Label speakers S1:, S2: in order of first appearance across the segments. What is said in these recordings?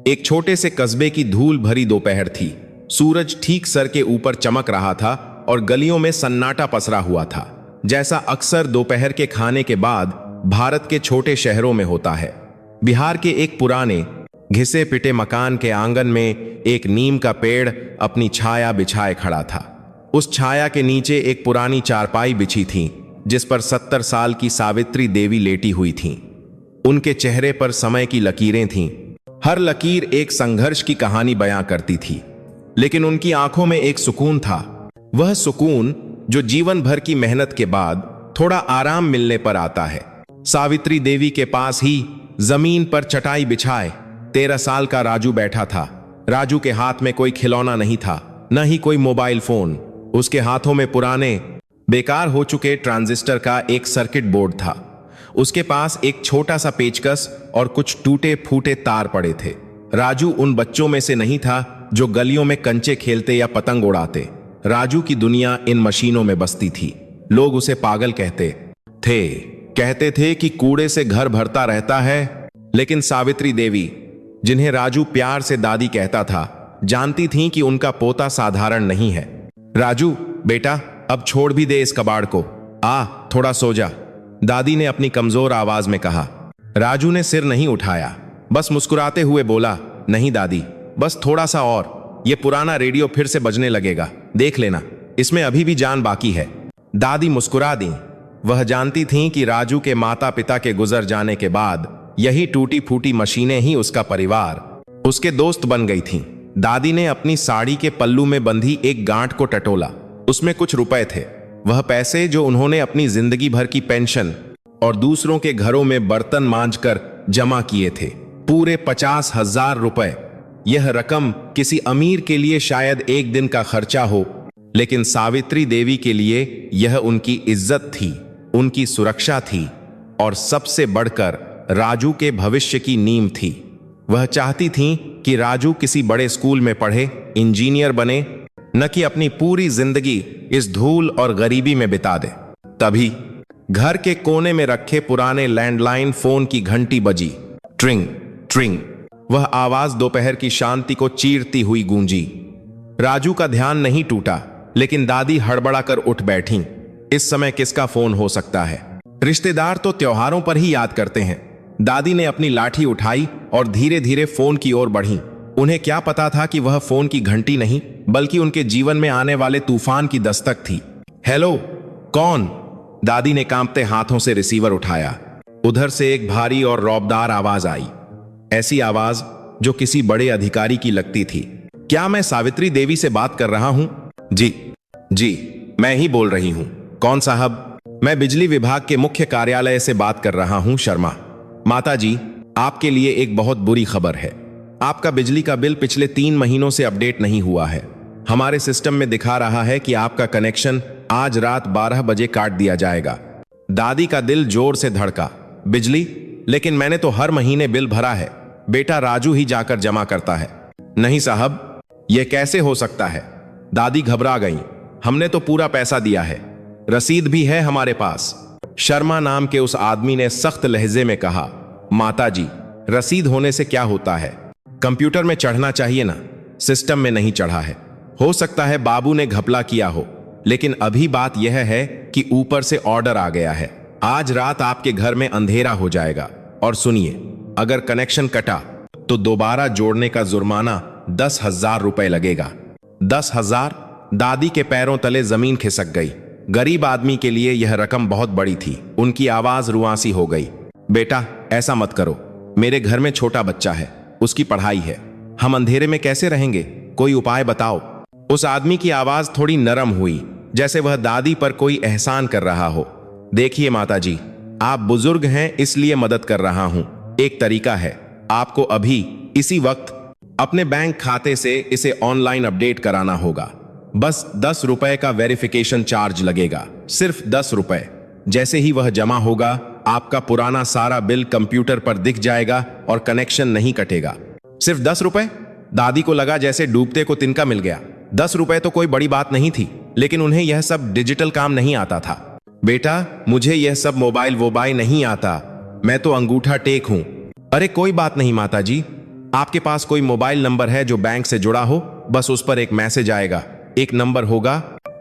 S1: एक छोटे से कस्बे की धूल भरी दोपहर थी। सूरज ठीक सर के ऊपर चमक रहा था और गलियों में सन्नाटा पसरा हुआ था, जैसा अक्सर दोपहर के खाने के बाद भारत के छोटे शहरों में होता है। बिहार के एक पुराने घिसे पिटे मकान के आंगन में एक नीम का पेड़ अपनी छाया बिछाए खड़ा था। उस छाया के नीचे एक पुरानी चारपाई बिछी थी, जिस पर 70 साल की सावित्री देवी लेटी हुई थीं। उनके चेहरे पर समय की लकीरें थीं। हर लकीर एक संघर्ष की कहानी बयां करती थी, लेकिन उनकी आंखों में एक सुकून था। वह सुकून जो जीवन भर की मेहनत के बाद थोड़ा आराम मिलने पर आता है। सावित्री देवी के पास ही जमीन पर चटाई बिछाए 13 साल का राजू बैठा था। राजू के हाथ में कोई खिलौना नहीं था, न ही कोई मोबाइल फोन। उसके हाथों में पुराने बेकार हो चुके ट्रांजिस्टर का एक सर्किट बोर्ड था। उसके पास एक छोटा सा पेचकस और कुछ टूटे फूटे तार पड़े थे। राजू उन बच्चों में से नहीं था जो गलियों में कंचे खेलते या पतंग उड़ाते। राजू की दुनिया इन मशीनों में बसती थी। लोग उसे पागल कहते थे कि कूड़े से घर भरता रहता है, लेकिन सावित्री देवी, जिन्हें राजू प्यार से दादी कहता था, जानती थीं कि उनका पोता साधारण नहीं है। राजू बेटा, अब छोड़ भी दे इस कबाड़ को, आ थोड़ा सो जा, दादी ने अपनी कमजोर आवाज में कहा। राजू ने सिर नहीं उठाया, बस मुस्कुराते हुए बोला, नहीं दादी, बस थोड़ा सा और। ये पुराना रेडियो फिर से बजने लगेगा, देख लेना, इसमें अभी भी जान बाकी है। दादी मुस्कुरा दी। वह जानती थीं कि राजू के माता पिता के गुजर जाने के बाद यही टूटी फूटी मशीनें ही उसका परिवार, उसके दोस्त बन गई थीं। दादी ने अपनी साड़ी के पल्लू में बंधी एक गांठ को टटोला। उसमें कुछ रुपए थे, वह पैसे जो उन्होंने अपनी जिंदगी भर की पेंशन और दूसरों के घरों में बर्तन मांजकर जमा किए थे। पूरे 50,000 रुपए। यह रकम किसी अमीर के लिए शायद एक दिन का खर्चा हो, लेकिन सावित्री देवी के लिए यह उनकी इज्जत थी, उनकी सुरक्षा थी और सबसे बढ़कर राजू के भविष्य की नींव थी। वह चाहती थीं कि राजू किसी बड़े स्कूल में पढ़े, इंजीनियर बने, न कि अपनी पूरी जिंदगी इस धूल और गरीबी में बिता दे। तभी घर के कोने में रखे पुराने लैंडलाइन फोन की घंटी बजी। ट्रिंग ट्रिंग। वह आवाज दोपहर की शांति को चीरती हुई गूंजी। राजू का ध्यान नहीं टूटा, लेकिन दादी हड़बड़ाकर उठ बैठीं। इस समय किसका फोन हो सकता है? रिश्तेदार तो त्योहारों पर ही याद करते हैं। दादी ने अपनी लाठी उठाई और धीरे धीरे फोन की ओर बढ़ी। उन्हें क्या पता था कि वह फोन की घंटी नहीं, बल्कि उनके जीवन में आने वाले तूफान की दस्तक थी। हेलो, कौन? दादी ने कांपते हाथों से रिसीवर उठाया। उधर से एक भारी और रौबदार आवाज आई, ऐसी आवाज जो किसी बड़े अधिकारी की लगती थी। क्या मैं सावित्री देवी से बात कर रहा हूं? जी, मैं ही बोल रही हूं। कौन साहब? मैं बिजली विभाग के मुख्य कार्यालय से बात कर रहा हूं, शर्मा। माता जी, आपके लिए एक बहुत बुरी खबर है। आपका बिजली का बिल पिछले 3 महीनों से अपडेट नहीं हुआ है। हमारे सिस्टम में दिखा रहा है कि आपका कनेक्शन आज रात 12 बजे काट दिया जाएगा। दादी का दिल जोर से धड़का। बिजली? लेकिन मैंने तो हर महीने बिल भरा है। बेटा राजू ही जाकर जमा करता है। नहीं साहब, यह कैसे हो सकता है? दादी घबरा गई। हमने तो पूरा पैसा दिया है, रसीद भी है हमारे पास। शर्मा नाम के उस आदमी ने सख्त लहजे में कहा, माताजी, रसीद होने से क्या होता है? कंप्यूटर में चढ़ना चाहिए ना, सिस्टम में नहीं चढ़ा है। हो सकता है बाबू ने घपला किया हो, लेकिन अभी बात यह है कि ऊपर से ऑर्डर आ गया है। आज रात आपके घर में अंधेरा हो जाएगा। और सुनिए, अगर कनेक्शन कटा तो दोबारा जोड़ने का जुर्माना 10,000 रुपए लगेगा। 10,000? दादी के पैरों तले जमीन खिसक गई। गरीब आदमी के लिए यह रकम बहुत बड़ी थी। उनकी आवाज रुआंसी हो गई। बेटा, ऐसा मत करो। मेरे घर में छोटा बच्चा है, उसकी पढ़ाई है। हम अंधेरे में कैसे रहेंगे? कोई उपाय बताओ। उस आदमी की आवाज थोड़ी नरम हुई, जैसे वह दादी पर कोई एहसान कर रहा हो। देखिए माताजी, आप बुजुर्ग हैं, इसलिए मदद कर रहा हूं। एक तरीका है, आपको अभी इसी वक्त अपने बैंक खाते से इसे ऑनलाइन अपडेट कराना होगा। बस 10 रुपए का वेरिफिकेशन चार्ज लगेगा, सिर्फ 10 रुपए। जैसे ही वह जमा होगा, आपका पुराना सारा बिल कंप्यूटर पर दिख जाएगा और कनेक्शन नहीं कटेगा। सिर्फ 10 रुपए? दादी को लगा जैसे डूबते को तिनका मिल गया। 10 रुपए तो कोई बड़ी बात नहीं थी, लेकिन उन्हें यह सब डिजिटल काम नहीं आता था। बेटा, मुझे यह सब मोबाइल वोबाइल नहीं आता, मैं तो अंगूठा टेक हूं। अरे कोई बात नहीं माताजी, आपके पास कोई मोबाइल नंबर है जो बैंक से जुड़ा हो? बस उस पर एक मैसेज आएगा, एक नंबर होगा,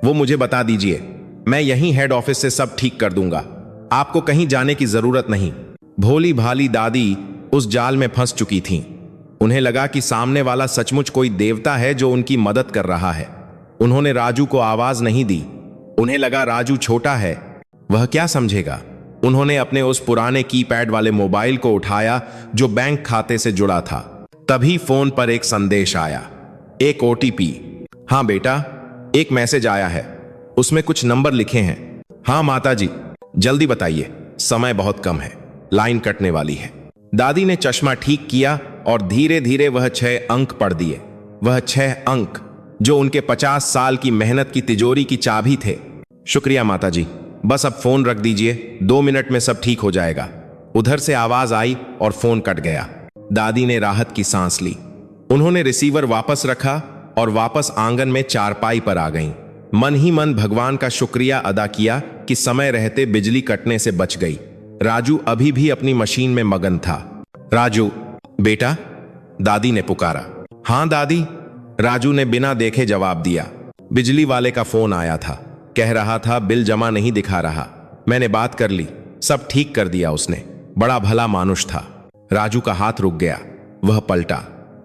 S1: वो मुझे बता दीजिए। मैं यहीं हेड ऑफिस से सब ठीक कर दूंगा, आपको कहीं जाने की जरूरत नहीं। भोली भाली दादी उस जाल में फंस चुकी थीं। उन्हें लगा कि सामने वाला सचमुच कोई देवता है जो उनकी मदद कर रहा है। उन्होंने राजू को आवाज नहीं दी। उन्हें लगा राजू छोटा है, वह क्या समझेगा। उन्होंने अपने उस पुराने कीपैड वाले मोबाइल को उठाया जो बैंक खाते से जुड़ा था। तभी फोन पर एक संदेश आया, एक ओटीपी। हाँ बेटा, एक मैसेज आया है, उसमें कुछ नंबर लिखे हैं। हाँ माताजी, जल्दी बताइए, समय बहुत कम है, लाइन कटने वाली है। दादी ने चश्मा ठीक किया और धीरे धीरे वह 6 अंक पढ़ दिए। वह 6 अंक जो उनके 50 साल की मेहनत की तिजोरी की चाबी थे। शुक्रिया माताजी, बस अब फोन रख दीजिए, 2 मिनट में सब ठीक हो जाएगा। उधर से आवाज आई और फोन कट गया। दादी ने राहत की सांस ली। उन्होंने रिसीवर वापस रखा और वापस आंगन में चारपाई पर आ गईं। मन ही मन भगवान का शुक्रिया अदा किया कि समय रहते बिजली कटने से बच गई। राजू अभी भी अपनी मशीन में मगन था। राजू बेटा, दादी ने पुकारा। हाँ दादी, राजू ने बिना देखे जवाब दिया। बिजली वाले का फोन आया था, कह रहा था बिल जमा नहीं दिखा रहा। मैंने बात कर ली, सब ठीक कर दिया उसने, बड़ा भला मानुष था। राजू का हाथ रुक गया, वह पलटा।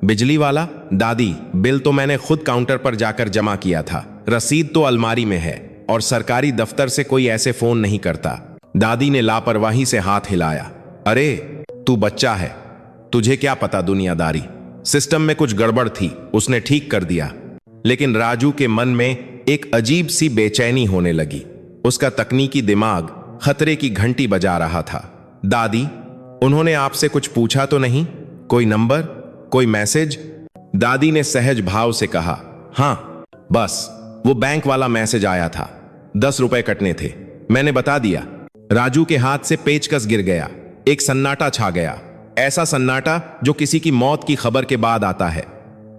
S1: बिजली वाला? दादी, बिल तो मैंने खुद काउंटर पर जाकर जमा किया था, रसीद तो अलमारी में है और सरकारी दफ्तर से कोई ऐसे फोन नहीं करता। दादी ने लापरवाही से हाथ हिलाया। अरे तू बच्चा है, तुझे क्या पता दुनियादारी। सिस्टम में कुछ गड़बड़ थी, उसने ठीक कर दिया। लेकिन राजू के मन में एक अजीब सी बेचैनी होने लगी। उसका तकनीकी दिमाग खतरे की घंटी बजा रहा था। दादी, उन्होंने आपसे कुछ पूछा तो नहीं? कोई नंबर, कोई मैसेज? दादी ने सहज भाव से कहा, हाँ बस वो बैंक वाला मैसेज आया था, 10 रुपए कटने थे, मैंने बता दिया। राजू के हाथ से पेचकस गिर गया। एक सन्नाटा छा गया, ऐसा सन्नाटा जो किसी की मौत की खबर के बाद आता है।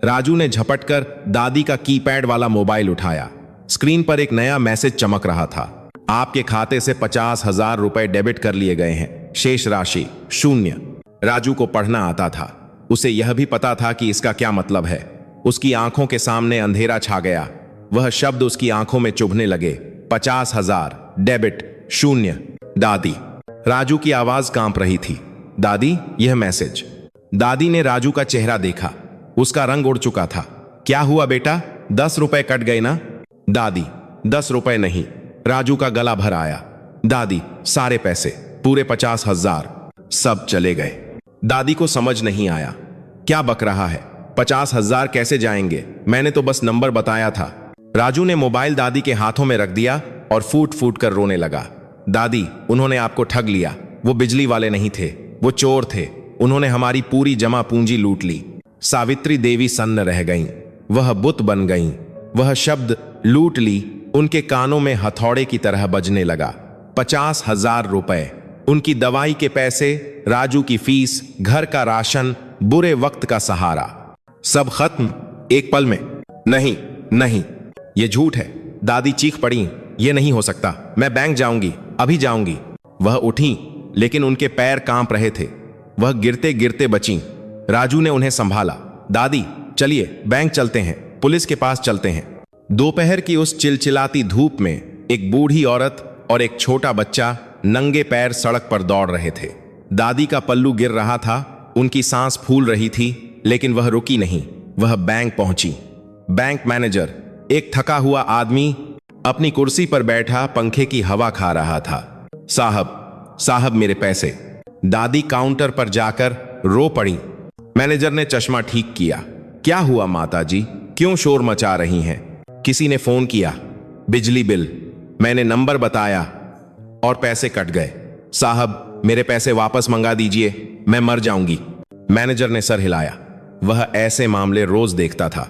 S1: राजू ने झपटकर दादी का कीपैड वाला मोबाइल उठाया। स्क्रीन पर एक नया मैसेज चमक रहा था। आपके खाते से 50,000 रुपए डेबिट कर लिए गए हैं, शेष राशि 0। राजू को पढ़ना आता था, उसे यह भी पता था कि इसका क्या मतलब है। उसकी आंखों के सामने अंधेरा छा गया। वह शब्द उसकी आंखों में चुभने लगे। 50,000 डेबिट 0। दादी। राजू की आवाज कांप रही थी। दादी, यह मैसेज। दादी ने राजू का चेहरा देखा, उसका रंग उड़ चुका था। क्या हुआ बेटा, 10 रुपए कट गए ना? दादी, 10 रुपए नहीं। राजू का गला भर आया। दादी, सारे पैसे, पूरे 50,000 सब चले गए। दादी को समझ नहीं आया, क्या बक रहा है? 50,000 कैसे जाएंगे? मैंने तो बस नंबर बताया था। राजू ने मोबाइल दादी के हाथों में रख दिया और फूट फूट कर रोने लगा। दादी, उन्होंने आपको ठग लिया, वो बिजली वाले नहीं थे, वो चोर थे, उन्होंने हमारी पूरी जमा पूंजी लूट ली। सावित्री देवी सन्न रह गईं, वह बुत बन गईं। वह शब्द लूट ली उनके कानों में हथौड़े की तरह बजने लगा। 50,000 रुपए, उनकी दवाई के पैसे, राजू की फीस, घर का राशन, बुरे वक्त का सहारा, सब खत्म एक पल में। नहीं नहीं, ये झूठ है। दादी चीख पड़ी, ये नहीं हो सकता, मैं बैंक जाऊंगी, अभी जाऊंगी। वह उठी, लेकिन उनके पैर कांप रहे थे। वह गिरते गिरते बचीं। राजू ने उन्हें संभाला। दादी, चलिए बैंक चलते हैं, पुलिस के पास चलते हैं। दोपहर की उस चिलचिलाती धूप में एक बूढ़ी औरत और एक छोटा बच्चा नंगे पैर सड़क पर दौड़ रहे थे। दादी का पल्लू गिर रहा था, उनकी सांस फूल रही थी, लेकिन वह रुकी नहीं। वह बैंक पहुंची। बैंक मैनेजर, एक थका हुआ आदमी, अपनी कुर्सी पर बैठा पंखे की हवा खा रहा था। साहब मेरे पैसे। दादी काउंटर पर जाकर रो पड़ी। मैनेजर ने चश्मा ठीक किया। क्या हुआ माताजी, क्यों शोर मचा रही हैं? किसी ने फोन किया, बिजली बिल, मैंने नंबर बताया और पैसे कट गए। साहब, मेरे पैसे वापस मंगा दीजिए, मैं मर जाऊंगी। मैनेजर ने सर हिलाया। वह ऐसे मामले रोज देखता था।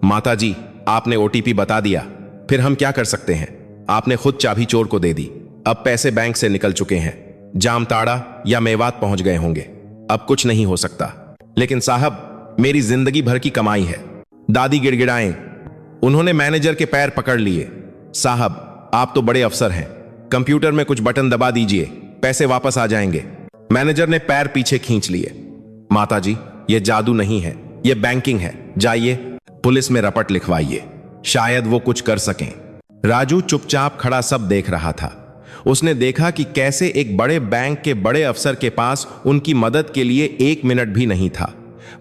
S1: माताजी, आपने ओटीपी बता दिया, फिर हम क्या कर सकते हैं? आपने खुद चाबी चोर को दे दी, अब पैसे बैंक से निकल चुके हैं, जामताड़ा या मेवात पहुंच गए होंगे, अब कुछ नहीं हो सकता। लेकिन साहब, मेरी जिंदगी भर की कमाई है। दादी गिड़गिड़ाएं। उन्होंने मैनेजर के पैर पकड़ लिए। साहब, आप तो बड़े अफसर हैं, कंप्यूटर में कुछ बटन दबा दीजिए, पैसे वापस आ जाएंगे। मैनेजर ने पैर पीछे खींच लिए। माताजी, ये जादू नहीं है, ये बैंकिंग है। जाइए पुलिस में रपट लिखवाइए, शायद वो कुछ कर सकें। राजू चुपचाप खड़ा सब देख रहा था। उसने देखा कि कैसे एक बड़े बैंक के बड़े अफसर के पास उनकी मदद के लिए 1 मिनट भी नहीं था।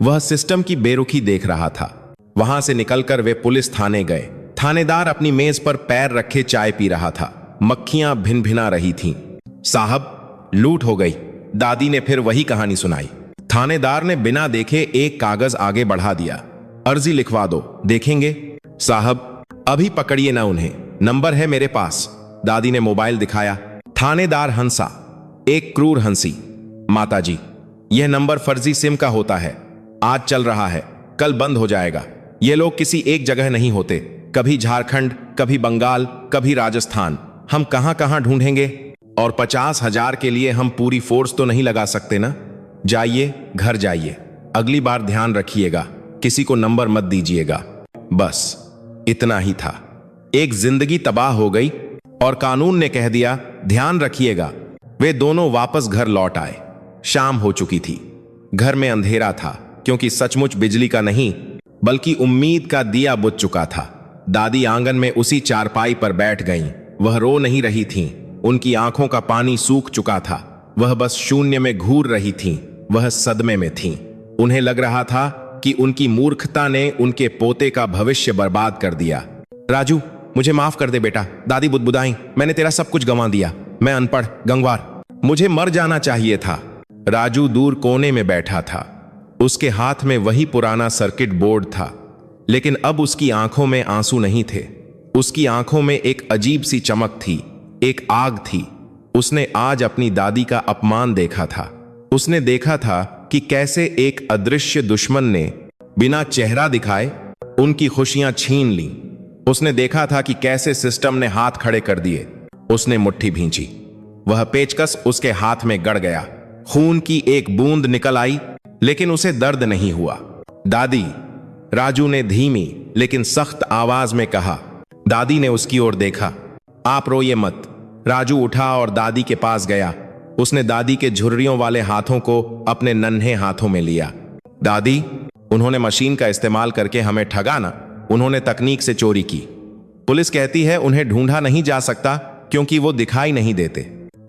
S1: वह सिस्टम की बेरुखी देख रहा था। वहां से निकलकर वे पुलिस थाने गए। थानेदार अपनी मेज पर पैर रखे चाय पी रहा था। मक्खियां भिन-भिना रही थीं। साहब, लूट हो गई। दादी ने फिर वही कहानी सुनाई। थानेदार ने बिना देखे एक कागज आगे बढ़ा दिया। अर्जी लिखवा दो, देखेंगे। साहब, अभी पकड़िए ना उन्हें, नंबर है मेरे पास। दादी ने मोबाइल दिखाया। थानेदार हंसा, एक क्रूर हंसी। माताजी, यह नंबर फर्जी सिम का होता है। आज चल रहा है, कल बंद हो जाएगा। ये लोग किसी एक जगह नहीं होते, कभी झारखंड, कभी बंगाल, कभी राजस्थान। हम कहां कहां ढूंढेंगे? और 50,000 के लिए हम पूरी फोर्स तो नहीं लगा सकते ना। जाइए, घर जाइए। अगली बार ध्यान रखिएगा, किसी को नंबर मत दीजिएगा। बस इतना ही था। एक जिंदगी तबाह हो गई और कानून ने कह दिया, ध्यान रखिएगा। वे दोनों वापस घर लौट आए। शाम हो चुकी थी। घर में अंधेरा था, क्योंकि सचमुच बिजली का नहीं बल्कि उम्मीद का दिया बुझ चुका था। दादी आंगन में उसी चारपाई पर बैठ गईं। वह रो नहीं रही थीं। उनकी आंखों का पानी सूख चुका था। वह बस शून्य में घूर रही थीं। वह सदमे में थीं। उन्हें लग रहा था कि उनकी मूर्खता ने उनके पोते का भविष्य बर्बाद कर दिया। राजू, मुझे माफ कर दे बेटा। दादी बुदबुदाई, मैंने तेरा सब कुछ गंवा दिया। मैं अनपढ़, गंगवार, मुझे मर जाना चाहिए था। राजू दूर कोने में बैठा था। उसके हाथ में वही पुराना सर्किट बोर्ड था, लेकिन अब उसकी आंखों में आंसू नहीं थे। उसकी आंखों में एक अजीब सी चमक थी, एक आग थी। उसने आज अपनी दादी का अपमान देखा था। उसने देखा था कि कैसे एक अदृश्य दुश्मन ने बिना चेहरा दिखाए उनकी खुशियां छीन ली। उसने देखा था कि कैसे सिस्टम ने हाथ खड़े कर दिए। उसने मुट्ठी भींची। वह पेचकस उसके हाथ में गड़ गया। खून की एक बूंद निकल आई, लेकिन उसे दर्द नहीं हुआ। दादी, राजू ने धीमी लेकिन सख्त आवाज में कहा। दादी ने उसकी ओर देखा। आप रोइए मत। राजू उठा और दादी के पास गया। उसने दादी के झुर्रियों वाले हाथों को अपने नन्हे हाथों में लिया। दादी, उन्होंने मशीन का इस्तेमाल करके हमें ठगा ना, उन्होंने तकनीक से चोरी की। पुलिस कहती है उन्हें ढूंढा नहीं जा सकता क्योंकि वो दिखाई नहीं देते।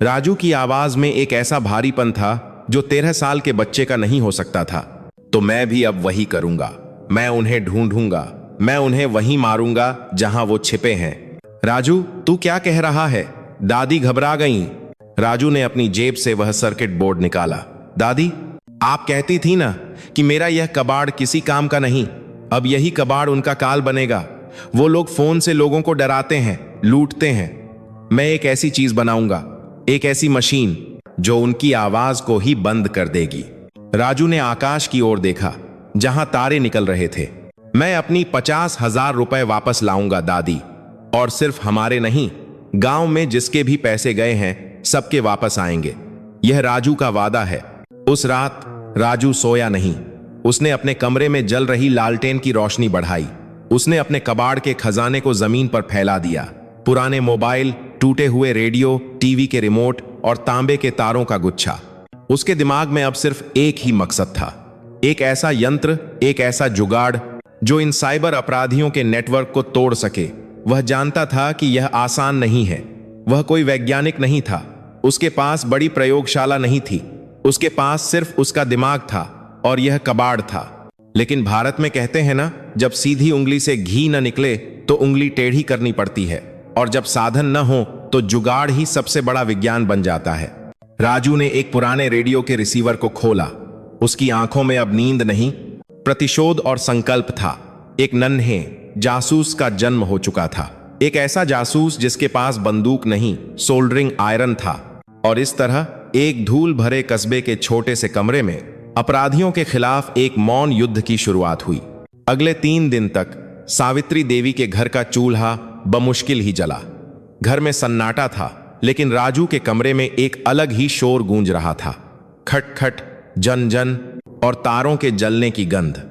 S1: राजू की आवाज में एक ऐसा भारीपन था जो 13 साल के बच्चे का नहीं हो सकता था। तो मैं भी अब वही करूंगा। मैं उन्हें ढूंढूंगा। मैं उन्हें वहीं मारूंगा जहां वो छिपे हैं। राजू, तू क्या कह रहा है? दादी घबरा गईं। राजू ने अपनी जेब से वह सर्किट बोर्ड निकाला। दादी, आप कहती थी ना कि मेरा यह कबाड़ किसी काम का नहीं। अब यही कबाड़ उनका काल बनेगा। वो लोग फोन से लोगों को डराते हैं, लूटते हैं। मैं एक ऐसी चीज बनाऊंगा, एक ऐसी मशीन जो उनकी आवाज को ही बंद कर देगी। राजू ने आकाश की ओर देखा, जहां तारे निकल रहे थे। मैं अपनी 50,000 रुपए वापस लाऊंगा दादी, और सिर्फ हमारे नहीं, गांव में जिसके भी पैसे गए हैं सबके वापस आएंगे। यह राजू का वादा है। उस रात राजू सोया नहीं। उसने अपने कमरे में जल रही लालटेन की रोशनी बढ़ाई। उसने अपने कबाड़ के खजाने को जमीन पर फैला दिया। पुराने मोबाइल, टूटे हुए रेडियो, टीवी के रिमोट और तांबे के तारों का गुच्छा। उसके दिमाग में अब सिर्फ एक ही मकसद था, एक ऐसा यंत्र, एक ऐसा जुगाड़ जो इन साइबर अपराधियों के नेटवर्क को तोड़ सके। वह जानता था कि यह आसान नहीं है। वह कोई वैज्ञानिक नहीं था। उसके पास बड़ी प्रयोगशाला नहीं थी। उसके पास सिर्फ उसका दिमाग था और यह कबाड़ था। लेकिन भारत में कहते हैं ना, जब सीधी उंगली से घी न निकले तो उंगली टेढ़ी करनी पड़ती है, और जब साधन न हो तो जुगाड़ ही सबसे बड़ा विज्ञान बन जाता है। राजू ने एक पुराने रेडियो के रिसीवर को खोला। उसकी आंखों में अब नींद नहीं, प्रतिशोध और संकल्प था। एक नन्हे जासूस का जन्म हो चुका था। एक ऐसा जासूस जिसके पास बंदूक नहीं, सोल्डरिंग आयरन था। और इस तरह एक धूल भरे कस्बे के छोटे से कमरे में अपराधियों के खिलाफ एक मौन युद्ध की शुरुआत हुई। अगले 3 दिन तक सावित्री देवी के घर का चूल्हा बमुश्किल ही जला। घर में सन्नाटा था, लेकिन राजू के कमरे में एक अलग ही शोर गूंज रहा था। खटखट, जन जन और तारों के जलने की गंध।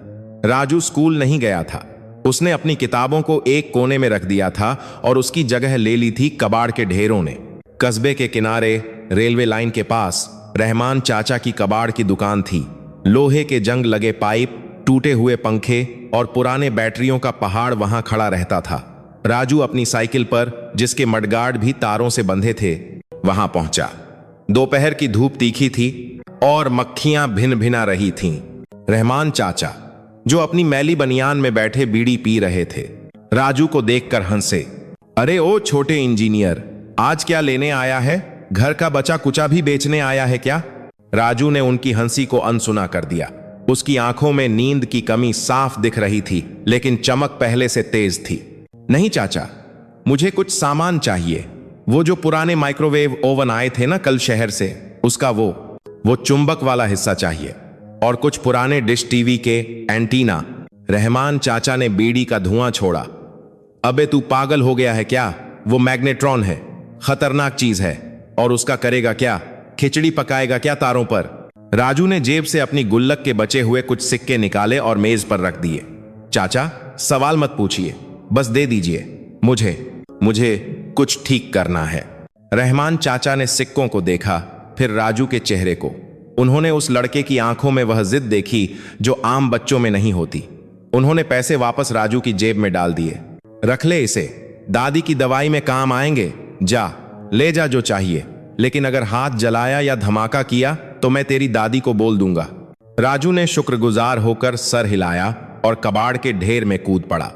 S1: राजू स्कूल नहीं गया था। उसने अपनी किताबों को एक कोने में रख दिया था और उसकी जगह ले ली थी कबाड़ के ढेरों ने। कस्बे के किनारे रेलवे लाइन के पास रहमान चाचा की कबाड़ की दुकान थी। लोहे के जंग लगे पाइप, टूटे हुए पंखे और पुराने बैटरियों का पहाड़ वहां खड़ा रहता था। राजू अपनी साइकिल पर, जिसके मडगार्ड भी तारों से बंधे थे, वहां पहुंचा। दोपहर की धूप तीखी थी और मक्खियां भिन भिना रही थीं। रहमान चाचा, जो अपनी मैली बनियान में बैठे बीड़ी पी रहे थे, राजू को देखकर हंसे। अरे ओ छोटे इंजीनियर, आज क्या लेने आया है? घर का बचा कुचा भी बेचने आया है क्या? राजू ने उनकी हंसी को अनसुना कर दिया। उसकी आंखों में नींद की कमी साफ दिख रही थी, लेकिन चमक पहले से तेज थी। नहीं चाचा, मुझे कुछ सामान चाहिए। वो जो पुराने माइक्रोवेव ओवन आए थे ना कल शहर से, उसका वो चुंबक वाला हिस्सा चाहिए, और कुछ पुराने डिश टीवी के एंटीना। रहमान चाचा ने बीड़ी का धुआं छोड़ा। अबे तू पागल हो गया है क्या? वो मैग्नेट्रॉन है, खतरनाक चीज है, और उसका करेगा क्या? खिचड़ी पकाएगा क्या तारों पर? राजू ने जेब से अपनी गुल्लक के बचे हुए कुछ सिक्के निकाले और मेज पर रख दिए। चाचा, सवाल मत पूछिए, बस दे दीजिए। मुझे कुछ ठीक करना है। रहमान चाचा ने सिक्कों को देखा, फिर राजू के चेहरे को। उन्होंने उस लड़के की आंखों में वह जिद देखी जो आम बच्चों में नहीं होती। उन्होंने पैसे वापस राजू की जेब में डाल दिए। रख ले इसे, दादी की दवाई में काम आएंगे। जा, ले जा जो चाहिए, लेकिन अगर हाथ जलाया या धमाका किया तो मैं तेरी दादी को बोल दूंगा। राजू ने शुक्रगुजार होकर सर हिलाया और कबाड़ के ढेर में कूद पड़ा।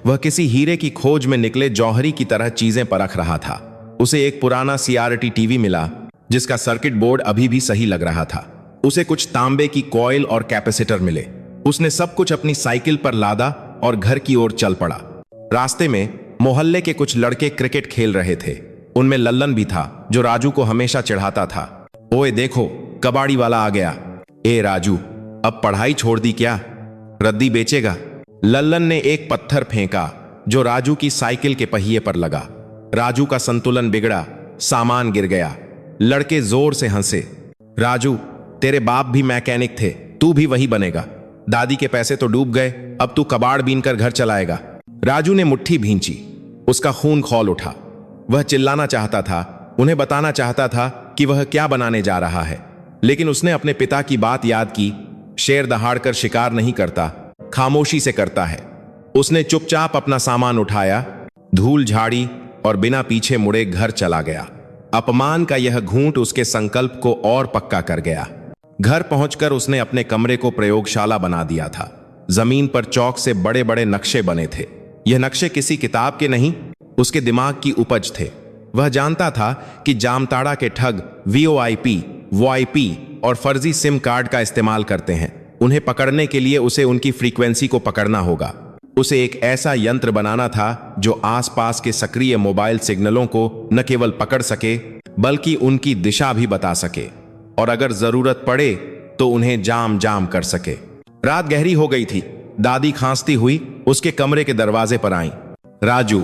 S1: वह किसी हीरे की खोज में निकले जौहरी की तरह चीजें परख रहा था। उसे एक पुराना CRT टीवी मिला, जिसका सर्किट बोर्ड अभी भी सही लग रहा था। उसे कुछ तांबे की कॉइल और कैपेसिटर मिले। उसने सब कुछ अपनी साइकिल पर लादा और घर की ओर चल पड़ा। रास्ते में मोहल्ले के कुछ लड़के क्रिकेट खेल रहे थे। उनमें लल्लन भी था, जो राजू को हमेशा चिढ़ाता था। ओए देखो, कबाड़ी वाला आ गया। ए राजू, अब पढ़ाई छोड़ दी क्या? रद्दी बेचेगा? लल्लन ने एक पत्थर फेंका जो राजू की साइकिल के पहिए पर लगा। राजू का संतुलन बिगड़ा, सामान गिर गया। लड़के जोर से हंसे। राजू, तेरे बाप भी मैकेनिक थे, तू भी वही बनेगा। दादी के पैसे तो डूब गए, अब तू कबाड़ बीनकर घर चलाएगा। राजू ने मुट्ठी भींची। उसका खून खौल उठा। वह चिल्लाना चाहता था, उन्हें बताना चाहता था कि वह क्या बनाने जा रहा है, लेकिन उसने अपने पिता की बात याद की। शेर दहाड़कर शिकार नहीं करता, खामोशी से करता है। उसने चुपचाप अपना सामान उठाया, धूल झाड़ी और बिना पीछे मुड़े घर चला गया। अपमान का यह घूंट उसके संकल्प को और पक्का कर गया। घर पहुंचकर उसने अपने कमरे को प्रयोगशाला बना दिया था। जमीन पर चौक से बड़े बड़े नक्शे बने थे। यह नक्शे किसी किताब के नहीं, उसके दिमाग की उपज थे। वह जानता था कि जामताड़ा के ठग VOIP, WIP और फर्जी सिम कार्ड का इस्तेमाल करते हैं। उन्हें पकड़ने के लिए उसे उनकी फ्रीक्वेंसी को पकड़ना होगा। उसे एक ऐसा यंत्र बनाना था जो आसपास के सक्रिय मोबाइल सिग्नलों को न केवल पकड़ सके, बल्कि उनकी दिशा भी बता सके, और अगर जरूरत पड़े तो उन्हें जाम कर सके। रात गहरी हो गई थी। दादी खांसती हुई उसके कमरे के दरवाजे पर आई। राजू,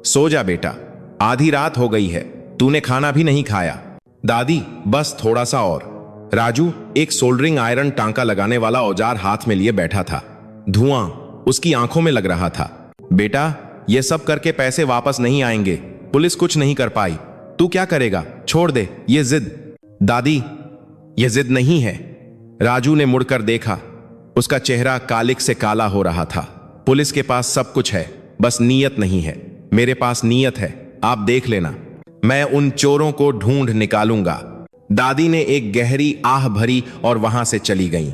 S1: सो जा बेटा, आधी रात हो गई है, तूने खाना भी नहीं खाया। दादी, बस थोड़ा सा और। राजू एक सोल्डरिंग आयरन टांका लगाने वाला औजार हाथ में लिए बैठा था। धुआं उसकी आंखों में लग रहा था। बेटा, ये सब करके पैसे वापस नहीं आएंगे, पुलिस कुछ नहीं कर पाई, तू क्या करेगा? छोड़ दे ये जिद। दादी, ये जिद नहीं है। राजू ने मुड़कर देखा। उसका चेहरा कालिक से काला हो रहा था। पुलिस के पास सब कुछ है, बस नीयत नहीं है। मेरे पास नीयत है, आप देख लेना, मैं उन चोरों को ढूंढ निकालूंगा। दादी ने एक गहरी आह भरी और वहां से चली गईं।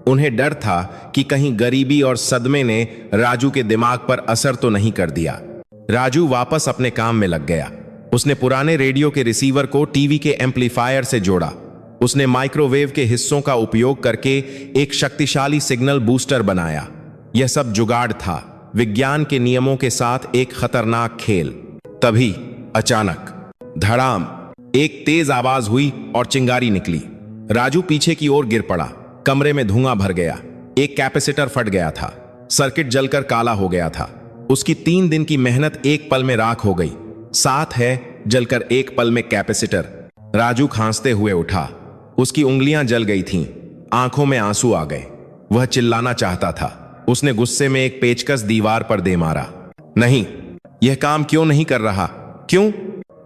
S1: उन्हें डर था कि कहीं गरीबी और सदमे ने राजू के दिमाग पर असर तो नहीं कर दिया। राजू वापस अपने काम में लग गया। उसने पुराने रेडियो के रिसीवर को टीवी के एम्पलीफायर से जोड़ा। उसने माइक्रोवेव के हिस्सों का उपयोग करके एक शक्तिशाली सिग्नल बूस्टर बनाया। यह सब जुगाड़ था, विज्ञान के नियमों के साथ एक खतरनाक खेल। तभी अचानक धड़ाम, एक तेज आवाज हुई और चिंगारी निकली। राजू पीछे की ओर गिर पड़ा। कमरे में धुआं भर गया। एक कैपेसिटर फट गया था। सर्किट जलकर काला हो गया था। उसकी 3 दिन की मेहनत एक पल में राख हो गई। साथ है जलकर एक पल में कैपेसिटर। राजू खांसते हुए उठा। उसकी उंगलियां जल गई थीं, आंखों में आंसू आ गए। वह चिल्लाना चाहता था। उसने गुस्से में एक पेचकस दीवार पर दे मारा। नहीं, यह काम क्यों नहीं कर रहा? क्यों?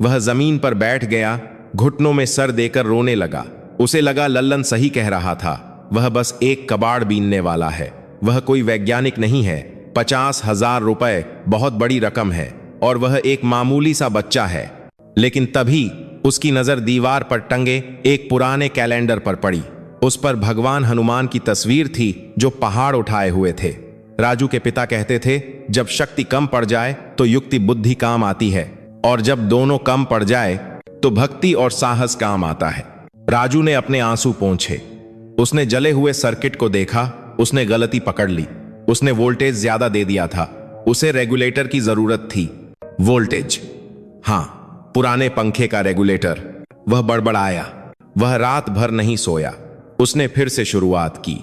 S1: वह जमीन पर बैठ गया, घुटनों में सर देकर रोने लगा। उसे लगा लल्लन सही कह रहा था। वह बस एक कबाड़ बीनने वाला है। वह कोई वैज्ञानिक नहीं है। 50,000 रुपए बहुत बड़ी रकम है और वह एक मामूली सा बच्चा है। लेकिन तभी उसकी नजर दीवार पर टंगे एक पुराने कैलेंडर पर पड़ी। उस पर भगवान हनुमान की तस्वीर थी जो पहाड़ उठाए हुए थे। राजू के पिता कहते थे, जब शक्ति कम पड़ जाए तो युक्ति बुद्धि काम आती है, और जब दोनों कम पड़ जाए तो भक्ति और साहस काम आता है। राजू ने अपने आंसू पोंछे। उसने जले हुए सर्किट को देखा। उसने गलती पकड़ ली। उसने वोल्टेज ज्यादा दे दिया था। उसे रेगुलेटर की जरूरत थी। वोल्टेज, हाँ, पुराने पंखे का रेगुलेटर। वह बड़बड़ाया। वह रात भर नहीं सोया। उसने फिर से शुरुआत की।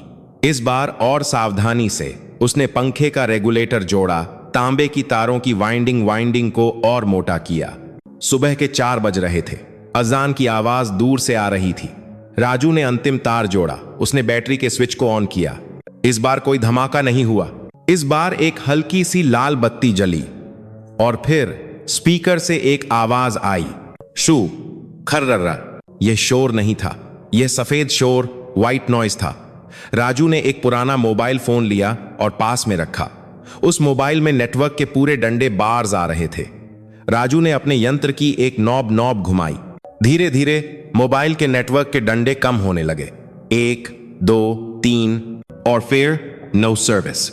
S1: इस बार और सावधानी से उसने पंखे का रेगुलेटर जोड़ा, तांबे की तारों की वाइंडिंग को और मोटा किया। सुबह के 4 बज रहे थे। अजान की आवाज दूर से आ रही थी। राजू ने अंतिम तार जोड़ा। उसने बैटरी के स्विच को ऑन किया। इस बार कोई धमाका नहीं हुआ। इस बार एक हल्की सी लाल बत्ती जली और फिर स्पीकर से एक आवाज आई, शू खर्रर्रा। यह शोर नहीं था, यह सफेद शोर, व्हाइट नॉइज था। राजू ने एक पुराना मोबाइल फोन लिया और पास में रखा। उस मोबाइल में नेटवर्क के पूरे डंडे बार्स आ रहे थे। राजू ने अपने यंत्र की एक नॉब घुमाई। धीरे धीरे मोबाइल के नेटवर्क के डंडे कम होने लगे। 1, 2, 3 और फिर नो सर्विस।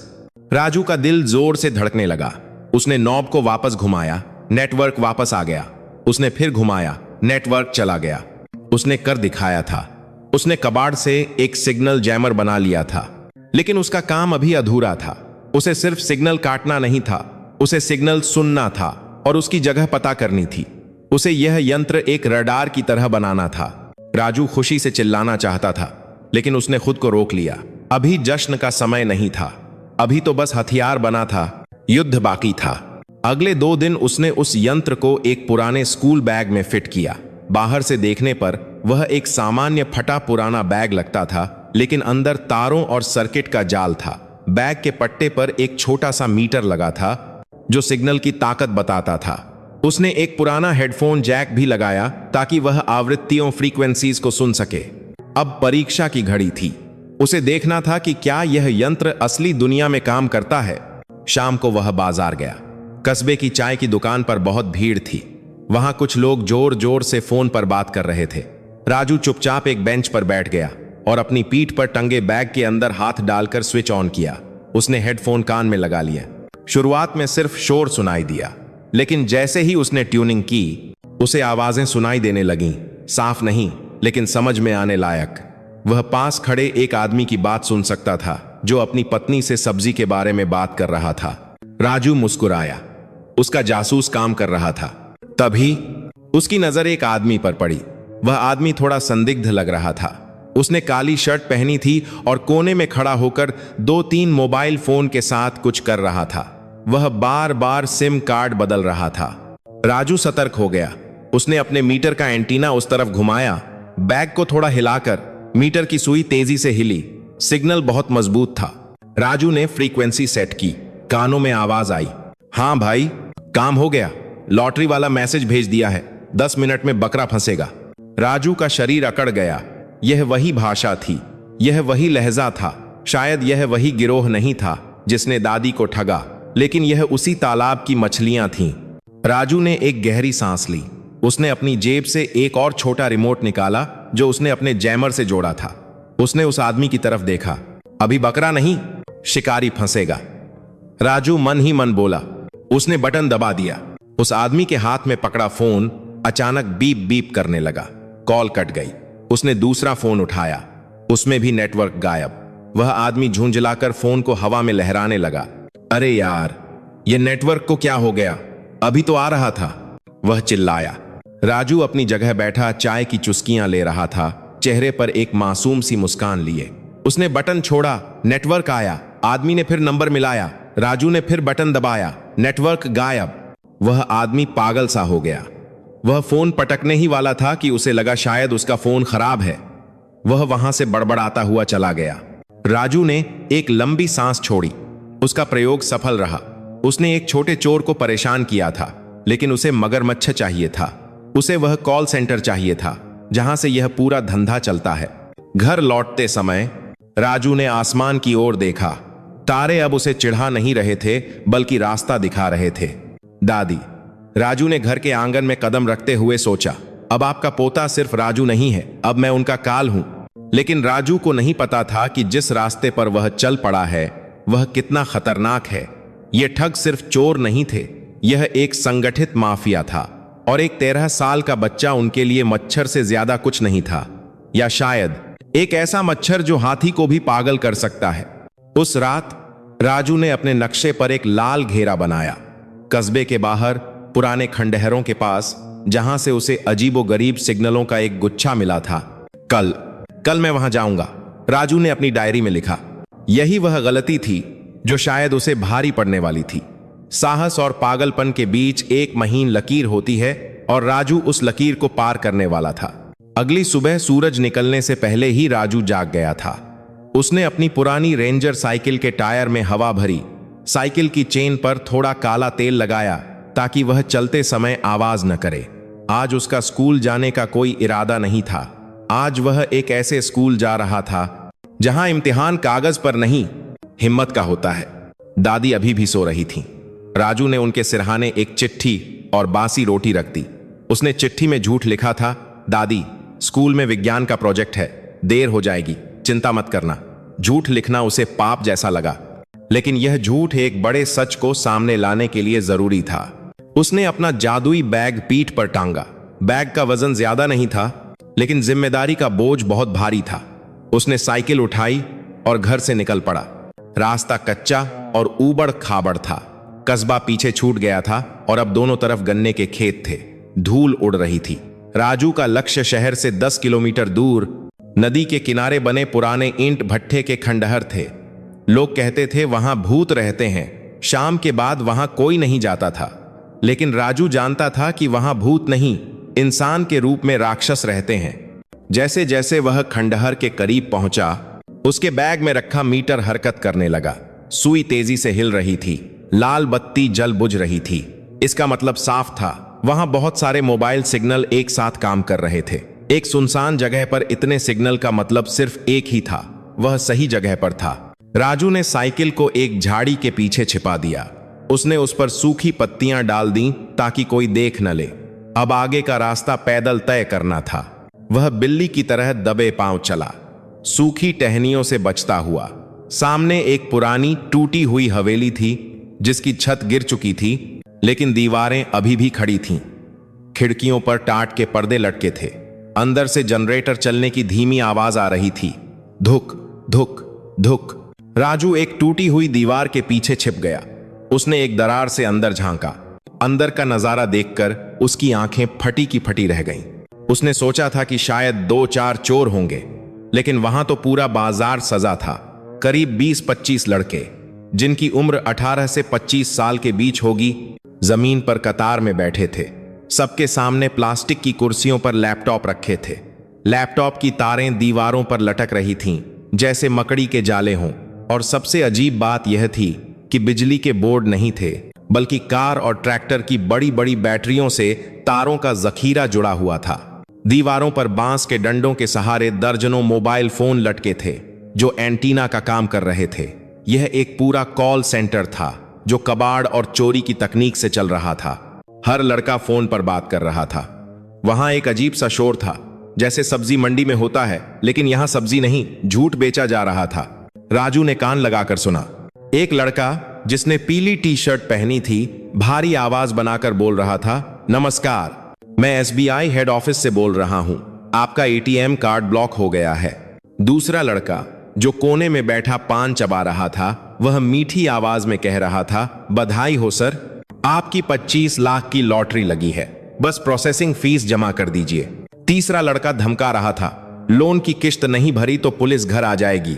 S1: राजू का दिल जोर से धड़कने लगा। उसने नॉब को वापस घुमाया, नेटवर्क वापस आ गया। उसने फिर घुमाया, नेटवर्क चला गया। उसने कर दिखाया था। उसने कबाड़ से एक सिग्नल जैमर बना लिया था, लेकिन उसका काम अभी अधूरा था। उसे सिर्फ सिग्नल काटना नहीं था, उसे सिग्नल सुनना था और उसकी जगह पता करनी थी। उसे यह यंत्र एक रडार की तरह बनाना था। राजू खुशी से चिल्लाना चाहता था, लेकिन उसने खुद को रोक लिया। अभी जश्न का समय नहीं था। अभी तो बस हथियार बना था, युद्ध बाकी था। अगले 2 दिन उसने उस यंत्र को एक पुराने स्कूल बैग में फिट किया। बाहर से देखने पर वह एक सामान्य फटा पुराना बैग लगता था, लेकिन अंदर तारों और सर्किट का जाल था। बैग के पट्टे पर एक छोटा सा मीटर लगा था जो सिग्नल की ताकत बताता था। उसने एक पुराना हेडफोन जैक भी लगाया ताकि वह आवृत्तियों फ्रीक्वेंसीज को सुन सके। अब परीक्षा की घड़ी थी। उसे देखना था कि क्या यह यंत्र असली दुनिया में काम करता है। शाम को वह बाजार गया। कस्बे की चाय की दुकान पर बहुत भीड़ थी। वहां कुछ लोग जोर जोर से फोन पर बात कर रहे थे। राजू चुपचाप एक बेंच पर बैठ गया और अपनी पीठ पर टंगे बैग के अंदर हाथ डालकर स्विच ऑन किया। उसने हेडफोन कान में लगा लिया। शुरुआत में सिर्फ शोर सुनाई दिया, लेकिन जैसे ही उसने ट्यूनिंग की, उसे आवाजें सुनाई देने लगीं। साफ नहीं, लेकिन समझ में आने लायक। वह पास खड़े एक आदमी की बात सुन सकता था जो अपनी पत्नी से सब्जी के बारे में बात कर रहा था। राजू मुस्कुराया। उसका जासूस काम कर रहा था। तभी उसकी नजर एक आदमी पर पड़ी। वह आदमी थोड़ा संदिग्ध लग रहा था। उसने काली शर्ट पहनी थी और कोने में खड़ा होकर 2-3 मोबाइल फोन के साथ कुछ कर रहा था। वह बार बार सिम कार्ड बदल रहा था। राजू सतर्क हो गया। उसने अपने मीटर का एंटीना उस तरफ घुमाया। बैग को थोड़ा हिलाकर मीटर की सुई तेजी से हिली। सिग्नल बहुत मजबूत था। राजू ने फ्रीक्वेंसी सेट की। कानों में आवाज आई, हाँ भाई, काम हो गया। लॉटरी वाला मैसेज भेज दिया है। 10 मिनट में बकरा फंसेगा। राजू का शरीर अकड़ गया। यह वही भाषा थी, यह वही लहजा था। शायद यह वही गिरोह नहीं था जिसने दादी को ठगा, लेकिन यह उसी तालाब की मछलियां थीं। राजू ने एक गहरी सांस ली। उसने अपनी जेब से एक और छोटा रिमोट निकाला जो उसने अपने जैमर से जोड़ा था। उसने उस आदमी की तरफ देखा। अभी बकरा नहीं, शिकारी फंसेगा। राजू मन ही मन बोला। उसने बटन दबा दिया। उस आदमी के हाथ में पकड़ा फोन अचानक बीप बीप करने लगा। कॉल कट गई। उसने दूसरा फोन उठाया। उसमें भी नेटवर्क गायब। वह आदमी झुंझलाकर फोन को हवा में लहराने लगा। अरे यार, यह नेटवर्क को क्या हो गया? अभी तो आ रहा था, वह चिल्लाया। राजू अपनी जगह बैठा चाय की चुस्कियां ले रहा था, चेहरे पर एक मासूम सी मुस्कान लिए। उसने बटन छोड़ा, नेटवर्क आया। आदमी ने फिर नंबर मिलाया। राजू ने फिर बटन दबाया, नेटवर्क गायब। वह आदमी पागल सा हो गया। वह फोन पटकने ही वाला था कि उसे लगा शायद उसका फोन खराब है। वह वहां से बड़बड़ाता हुआ चला गया। राजू ने एक लंबी सांस छोड़ी। उसका प्रयोग सफल रहा। उसने एक छोटे चोर को परेशान किया था, लेकिन उसे मगरमच्छ चाहिए था। उसे वह कॉल सेंटर चाहिए था जहां से यह पूरा धंधा चलता है। घर लौटते समय राजू ने आसमान की ओर देखा। तारे अब उसे चिढ़ा नहीं रहे थे, बल्कि रास्ता दिखा रहे थे। दादी। राजू ने घर के आंगन में कदम रखते हुए सोचा, अब आपका पोता सिर्फ राजू नहीं है, अब मैं उनका काल हूं। लेकिन राजू को नहीं पता था कि जिस रास्ते पर वह चल पड़ा है वह कितना खतरनाक है। यह ठग सिर्फ चोर नहीं थे, यह एक संगठित माफिया था, और एक 13 साल का बच्चा उनके लिए मच्छर से ज्यादा कुछ नहीं था, या शायद एक ऐसा मच्छर जो हाथी को भी पागल कर सकता है। उस रात राजू ने अपने नक्शे पर एक लाल घेरा बनाया, कस्बे के बाहर पुराने खंडहरों के पास, जहां से उसे अजीबोगरीब सिग्नलों का एक गुच्छा मिला था। कल मैं वहां जाऊंगा, राजू ने अपनी डायरी में लिखा। यही वह गलती थी जो शायद उसे भारी पड़ने वाली थी। साहस और पागलपन के बीच एक महीन लकीर होती है, और राजू उस लकीर को पार करने वाला था। अगली सुबह सूरज निकलने से पहले ही राजू जाग गया था। उसने अपनी पुरानी रेंजर साइकिल के टायर में हवा भरी, साइकिल की चेन पर थोड़ा काला तेल लगाया ताकि वह चलते समय आवाज न करे। आज उसका स्कूल जाने का कोई इरादा नहीं था। आज वह एक ऐसे स्कूल जा रहा था जहां इम्तिहान कागज पर नहीं, हिम्मत का होता है। दादी अभी भी सो रही थी। राजू ने उनके सिरहाने एक चिट्ठी और बासी रोटी रख दी। उसने चिट्ठी में झूठ लिखा था, दादी, स्कूल में विज्ञान का प्रोजेक्ट है, देर हो जाएगी, चिंता मत करना। झूठ लिखना उसे पाप जैसा लगा, लेकिन यह झूठ एक बड़े सच को सामने लाने के लिए जरूरी था। उसने अपना जादुई बैग पीठ पर टांगा। बैग का वजन ज्यादा नहीं था, लेकिन जिम्मेदारी का बोझ बहुत भारी था। उसने साइकिल उठाई और घर से निकल पड़ा। रास्ता कच्चा और ऊबड़ खाबड़ था। कस्बा पीछे छूट गया था और अब दोनों तरफ गन्ने के खेत थे। धूल उड़ रही थी। राजू का लक्ष्य शहर से 10 किलोमीटर दूर नदी के किनारे बने पुराने ईंट भट्ठे के खंडहर थे। लोग कहते थे वहां भूत रहते हैं, शाम के बाद वहां कोई नहीं जाता था। लेकिन राजू जानता था कि वहां भूत नहीं, इंसान के रूप में राक्षस रहते हैं। जैसे जैसे वह खंडहर के करीब पहुंचा, उसके बैग में रखा मीटर हरकत करने लगा। सुई तेजी से हिल रही थी, लाल बत्ती जल बुझ रही थी। इसका मतलब साफ था, वहां बहुत सारे मोबाइल सिग्नल एक साथ काम कर रहे थे। एक सुनसान जगह पर इतने सिग्नल का मतलब सिर्फ एक ही था, वह सही जगह पर था। राजू ने साइकिल को एक झाड़ी के पीछे छिपा दिया। उसने उस पर सूखी पत्तियां डाल दी ताकि कोई देख न ले। अब आगे का रास्ता पैदल तय करना था। वह बिल्ली की तरह दबे पांव चला, सूखी टहनियों से बचता हुआ। सामने एक पुरानी टूटी हुई हवेली थी जिसकी छत गिर चुकी थी, लेकिन दीवारें अभी भी खड़ी थीं। खिड़कियों पर टाट के पर्दे लटके थे। अंदर से जनरेटर चलने की धीमी आवाज आ रही थी, धुक धुक धुक। राजू एक टूटी हुई दीवार के पीछे छिप गया। उसने एक दरार से अंदर झांका। अंदर का नजारा देखकर उसकी आंखें फटी की फटी रह गईं। उसने सोचा था कि शायद 2-4 चोर होंगे, लेकिन वहां तो पूरा बाजार सजा था। करीब 20-25 लड़के, जिनकी उम्र 18 से 25 साल के बीच होगी, जमीन पर कतार में बैठे थे। सबके सामने प्लास्टिक की कुर्सियों पर लैपटॉप रखे थे। लैपटॉप की तारें दीवारों पर लटक रही थीं, जैसे मकड़ी के जाले हों। और सबसे अजीब बात यह थी कि बिजली के बोर्ड नहीं थे, बल्कि कार और ट्रैक्टर की बड़ी बड़ी बैटरियों से तारों का जखीरा जुड़ा हुआ था। दीवारों पर बांस के डंडों के सहारे दर्जनों मोबाइल फोन लटके थे, जो एंटीना का काम कर रहे थे। यह एक पूरा कॉल सेंटर था जो कबाड़ और चोरी की तकनीक से चल रहा था। हर लड़का फोन पर बात कर रहा था। वहां एक अजीब सा शोर था, जैसे सब्जी मंडी में होता है, लेकिन यहां सब्जी नहीं, झूठ बेचा जा रहा था। राजू ने कान लगाकर सुना। एक लड़का जिसने पीली टी शर्ट पहनी थी भारी आवाज बनाकर बोल रहा था, नमस्कार, मैं SBI हेड ऑफिस से बोल रहा हूं, आपका ATM कार्ड ब्लॉक हो गया है। दूसरा लड़का जो कोने में बैठा पान चबा रहा था, वह मीठी आवाज में कह रहा था, बधाई हो सर, आपकी 25 लाख की लॉटरी लगी है, बस प्रोसेसिंग फीस जमा कर दीजिए। तीसरा लड़का धमका रहा था, लोन की किश्त नहीं भरी तो पुलिस घर आ जाएगी।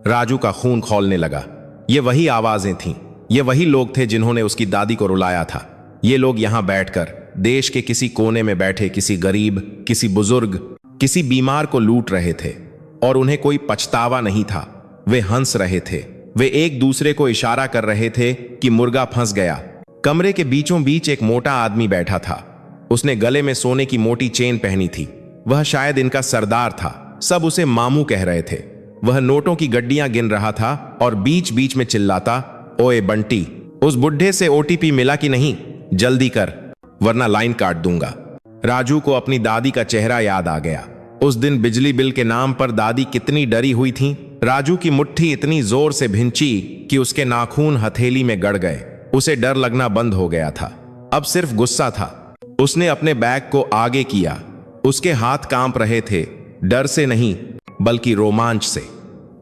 S1: राजू का खून खौलने लगा। ये वही आवाजें थीं, ये वही लोग थे जिन्होंने उसकी दादी को रुलाया था। ये लोग यहां बैठकर देश के किसी कोने में बैठे किसी गरीब, किसी बुजुर्ग, किसी बीमार को लूट रहे थे, और उन्हें कोई पछतावा नहीं था। वे हंस रहे थे। वे एक दूसरे को इशारा कर रहे थे कि मुर्गा फंस गया। कमरे के बीचों बीच एक मोटा आदमी बैठा था। उसने गले में सोने की मोटी चेन पहनी थी। वह शायद इनका सरदार था। सब उसे मामू कह रहे थे। वह नोटों की गड्डियां गिन रहा था और बीच बीच में चिल्लाता, ओए बंटी, उस बुढ़े से ओटीपी मिला कि नहीं? जल्दी कर वरना लाइन काट दूंगा। राजू को अपनी दादी का चेहरा याद आ गया। उस दिन बिजली बिल के नाम पर दादी कितनी डरी हुई थी। राजू की मुट्ठी इतनी जोर से भिंची कि उसके नाखून हथेली में गड़ गए। उसे डर लगना बंद हो गया था, अब सिर्फ गुस्सा था। उसने अपने बैग को आगे किया। उसके हाथ कांप रहे थे, डर से नहीं बल्कि रोमांच से।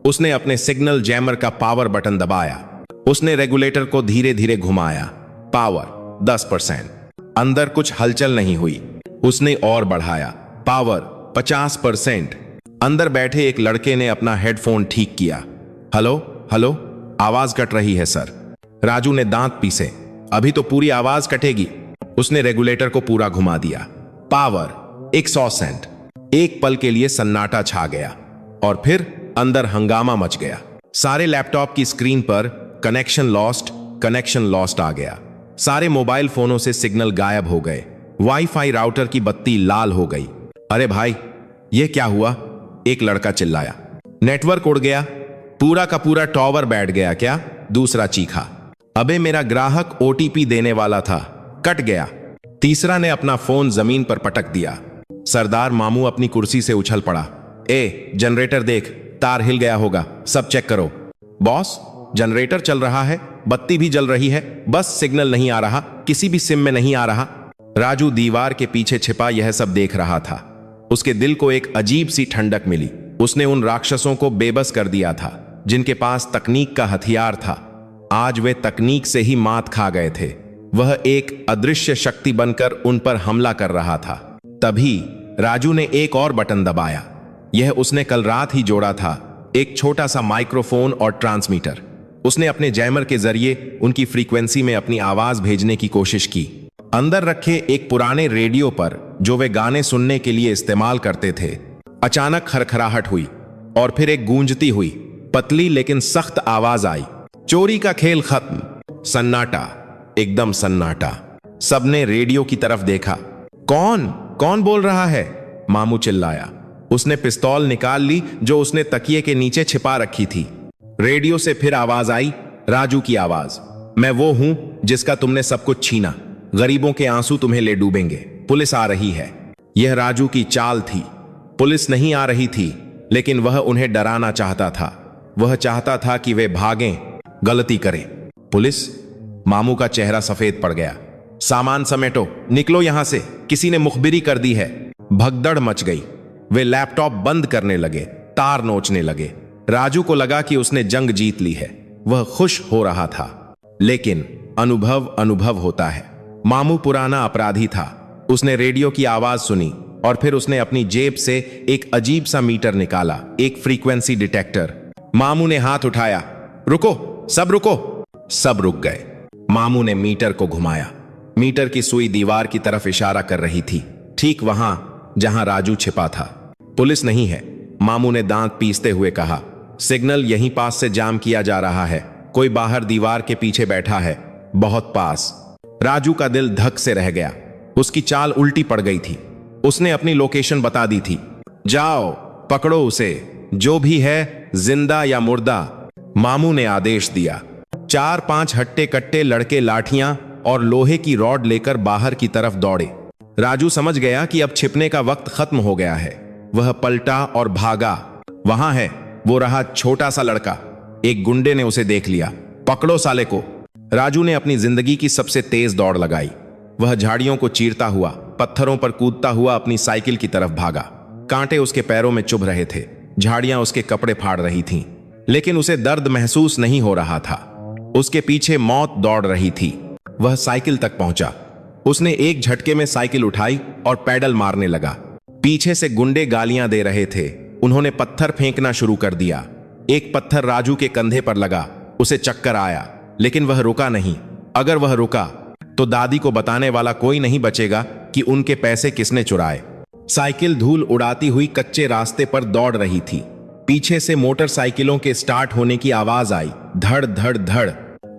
S1: उसने अपने सिग्नल जैमर का पावर बटन दबाया। उसने रेगुलेटर को धीरे धीरे घुमाया। पावर 10%। अंदर कुछ हलचल नहीं हुई। उसने और बढ़ाया। पावर 50%। अंदर बैठे एक लड़के ने अपना हेडफोन ठीक किया। हेलो हेलो, आवाज कट रही है सर। राजू ने दांत पीसे। अभी तो पूरी आवाज कटेगी। उसने रेगुलेटर को पूरा घुमा दिया। पावर 100%। एक पल के लिए सन्नाटा छा गया और फिर अंदर हंगामा मच गया। सारे लैपटॉप की स्क्रीन पर कनेक्शन लॉस्ट आ गया। सारे मोबाइल फोनों से सिग्नल गायब हो गए। वाईफाई राउटर की बत्ती लाल हो गई। अरे भाई, यह क्या हुआ? एक लड़का चिल्लाया। नेटवर्क उड़ गया, पूरा का पूरा टॉवर बैठ गया क्या? दूसरा चीखा। अबे मेरा ग्राहक ओटीपी देने वाला था, कट गया। तीसरा ने अपना फोन जमीन पर पटक दिया। सरदार मामू अपनी कुर्सी से उछल पड़ा। जनरेटर देख, तार हिल गया होगा, सब चेक करो। बॉस, जनरेटर चल रहा है, बत्ती भी जल रही है, बस सिग्नल नहीं आ रहा, किसी भी सिम में नहीं आ रहा। राजू दीवार के पीछे छिपा यह सब देख रहा था। उसके दिल को एक अजीब सी ठंडक मिली। उसने उन राक्षसों को बेबस कर दिया था जिनके पास तकनीक का हथियार था। आज वे तकनीक से ही मात खा गए थे। वह एक अदृश्य शक्ति बनकर उन पर हमला कर रहा था। तभी राजू ने एक और बटन दबाया। यह उसने कल रात ही जोड़ा था, एक छोटा सा माइक्रोफोन और ट्रांसमीटर। उसने अपने जैमर के जरिए उनकी फ्रीक्वेंसी में अपनी आवाज भेजने की कोशिश की। अंदर रखे एक पुराने रेडियो पर जो वे गाने सुनने के लिए इस्तेमाल करते थे, अचानक खरखराहट हुई और फिर एक गूंजती हुई पतली लेकिन सख्त आवाज आई। चोरी का खेल खत्म। सन्नाटा, एकदम सन्नाटा। सबने रेडियो की तरफ देखा। कौन बोल रहा है? मामू चिल्लाया। उसने पिस्तौल निकाल ली जो उसने तकिए के नीचे छिपा रखी थी। रेडियो से फिर आवाज आई, राजू की आवाज। मैं वो हूं जिसका तुमने सब कुछ छीना। गरीबों के आंसू तुम्हें ले डूबेंगे। पुलिस आ रही है। यह राजू की चाल थी। पुलिस नहीं आ रही थी, लेकिन वह उन्हें डराना चाहता था। वह चाहता था कि वे भागें, गलती करें। पुलिस? मामू का चेहरा सफेद पड़ गया। सामान समेटो, निकलो यहां से, किसी ने मुखबिरी कर दी है। भगदड़ मच गई। वे लैपटॉप बंद करने लगे, तार नोचने लगे। राजू को लगा कि उसने जंग जीत ली है। वह खुश हो रहा था। लेकिन अनुभव होता है। मामू पुराना अपराधी था। उसने रेडियो की आवाज सुनी और फिर उसने अपनी जेब से एक अजीब सा मीटर निकाला, एक फ्रीक्वेंसी डिटेक्टर। मामू ने हाथ उठाया। रुको, सब रुको। सब रुक गए। मामू ने मीटर को घुमाया। मीटर की सुई दीवार की तरफ इशारा कर रही थी, ठीक वहां जहां राजू छिपा था। पुलिस नहीं है, मामू ने दांत पीसते हुए कहा। सिग्नल यहीं पास से जाम किया जा रहा है। कोई बाहर दीवार के पीछे बैठा है, बहुत पास। राजू का दिल धक से रह गया। उसकी चाल उल्टी पड़ गई थी। उसने अपनी लोकेशन बता दी थी। जाओ, पकड़ो उसे, जो भी है, जिंदा या मुर्दा। मामू ने आदेश दिया। 4-5 हट्टे कट्टे लड़के लाठियां और लोहे की रॉड लेकर बाहर की तरफ दौड़े। राजू समझ गया कि अब छिपने का वक्त खत्म हो गया है। वह पलटा और भागा। वहां है, वो रहा छोटा सा लड़का। एक गुंडे ने उसे देख लिया। पकड़ो साले को। राजू ने अपनी जिंदगी की सबसे तेज दौड़ लगाई। वह झाड़ियों को चीरता हुआ, पत्थरों पर कूदता हुआ अपनी साइकिल की तरफ भागा। कांटे उसके पैरों में चुभ रहे थे, झाड़ियां उसके कपड़े फाड़ रही थीं, लेकिन उसे दर्द महसूस नहीं हो रहा था। उसके पीछे मौत दौड़ रही थी। वह साइकिल तक पहुंचा। उसने एक झटके में साइकिल उठाई और पैडल मारने लगा। पीछे से गुंडे गालियां दे रहे थे। उन्होंने पत्थर फेंकना शुरू कर दिया। एक पत्थर राजू के कंधे पर लगा। उसे चक्कर आया, लेकिन वह रुका नहीं। अगर वह रुका तो दादी को बताने वाला कोई नहीं बचेगा कि उनके पैसे किसने चुराए। साइकिल धूल उड़ाती हुई कच्चे रास्ते पर दौड़ रही थी। पीछे से मोटरसाइकिलों के स्टार्ट होने की आवाज आई। धड़ धड़ धड़।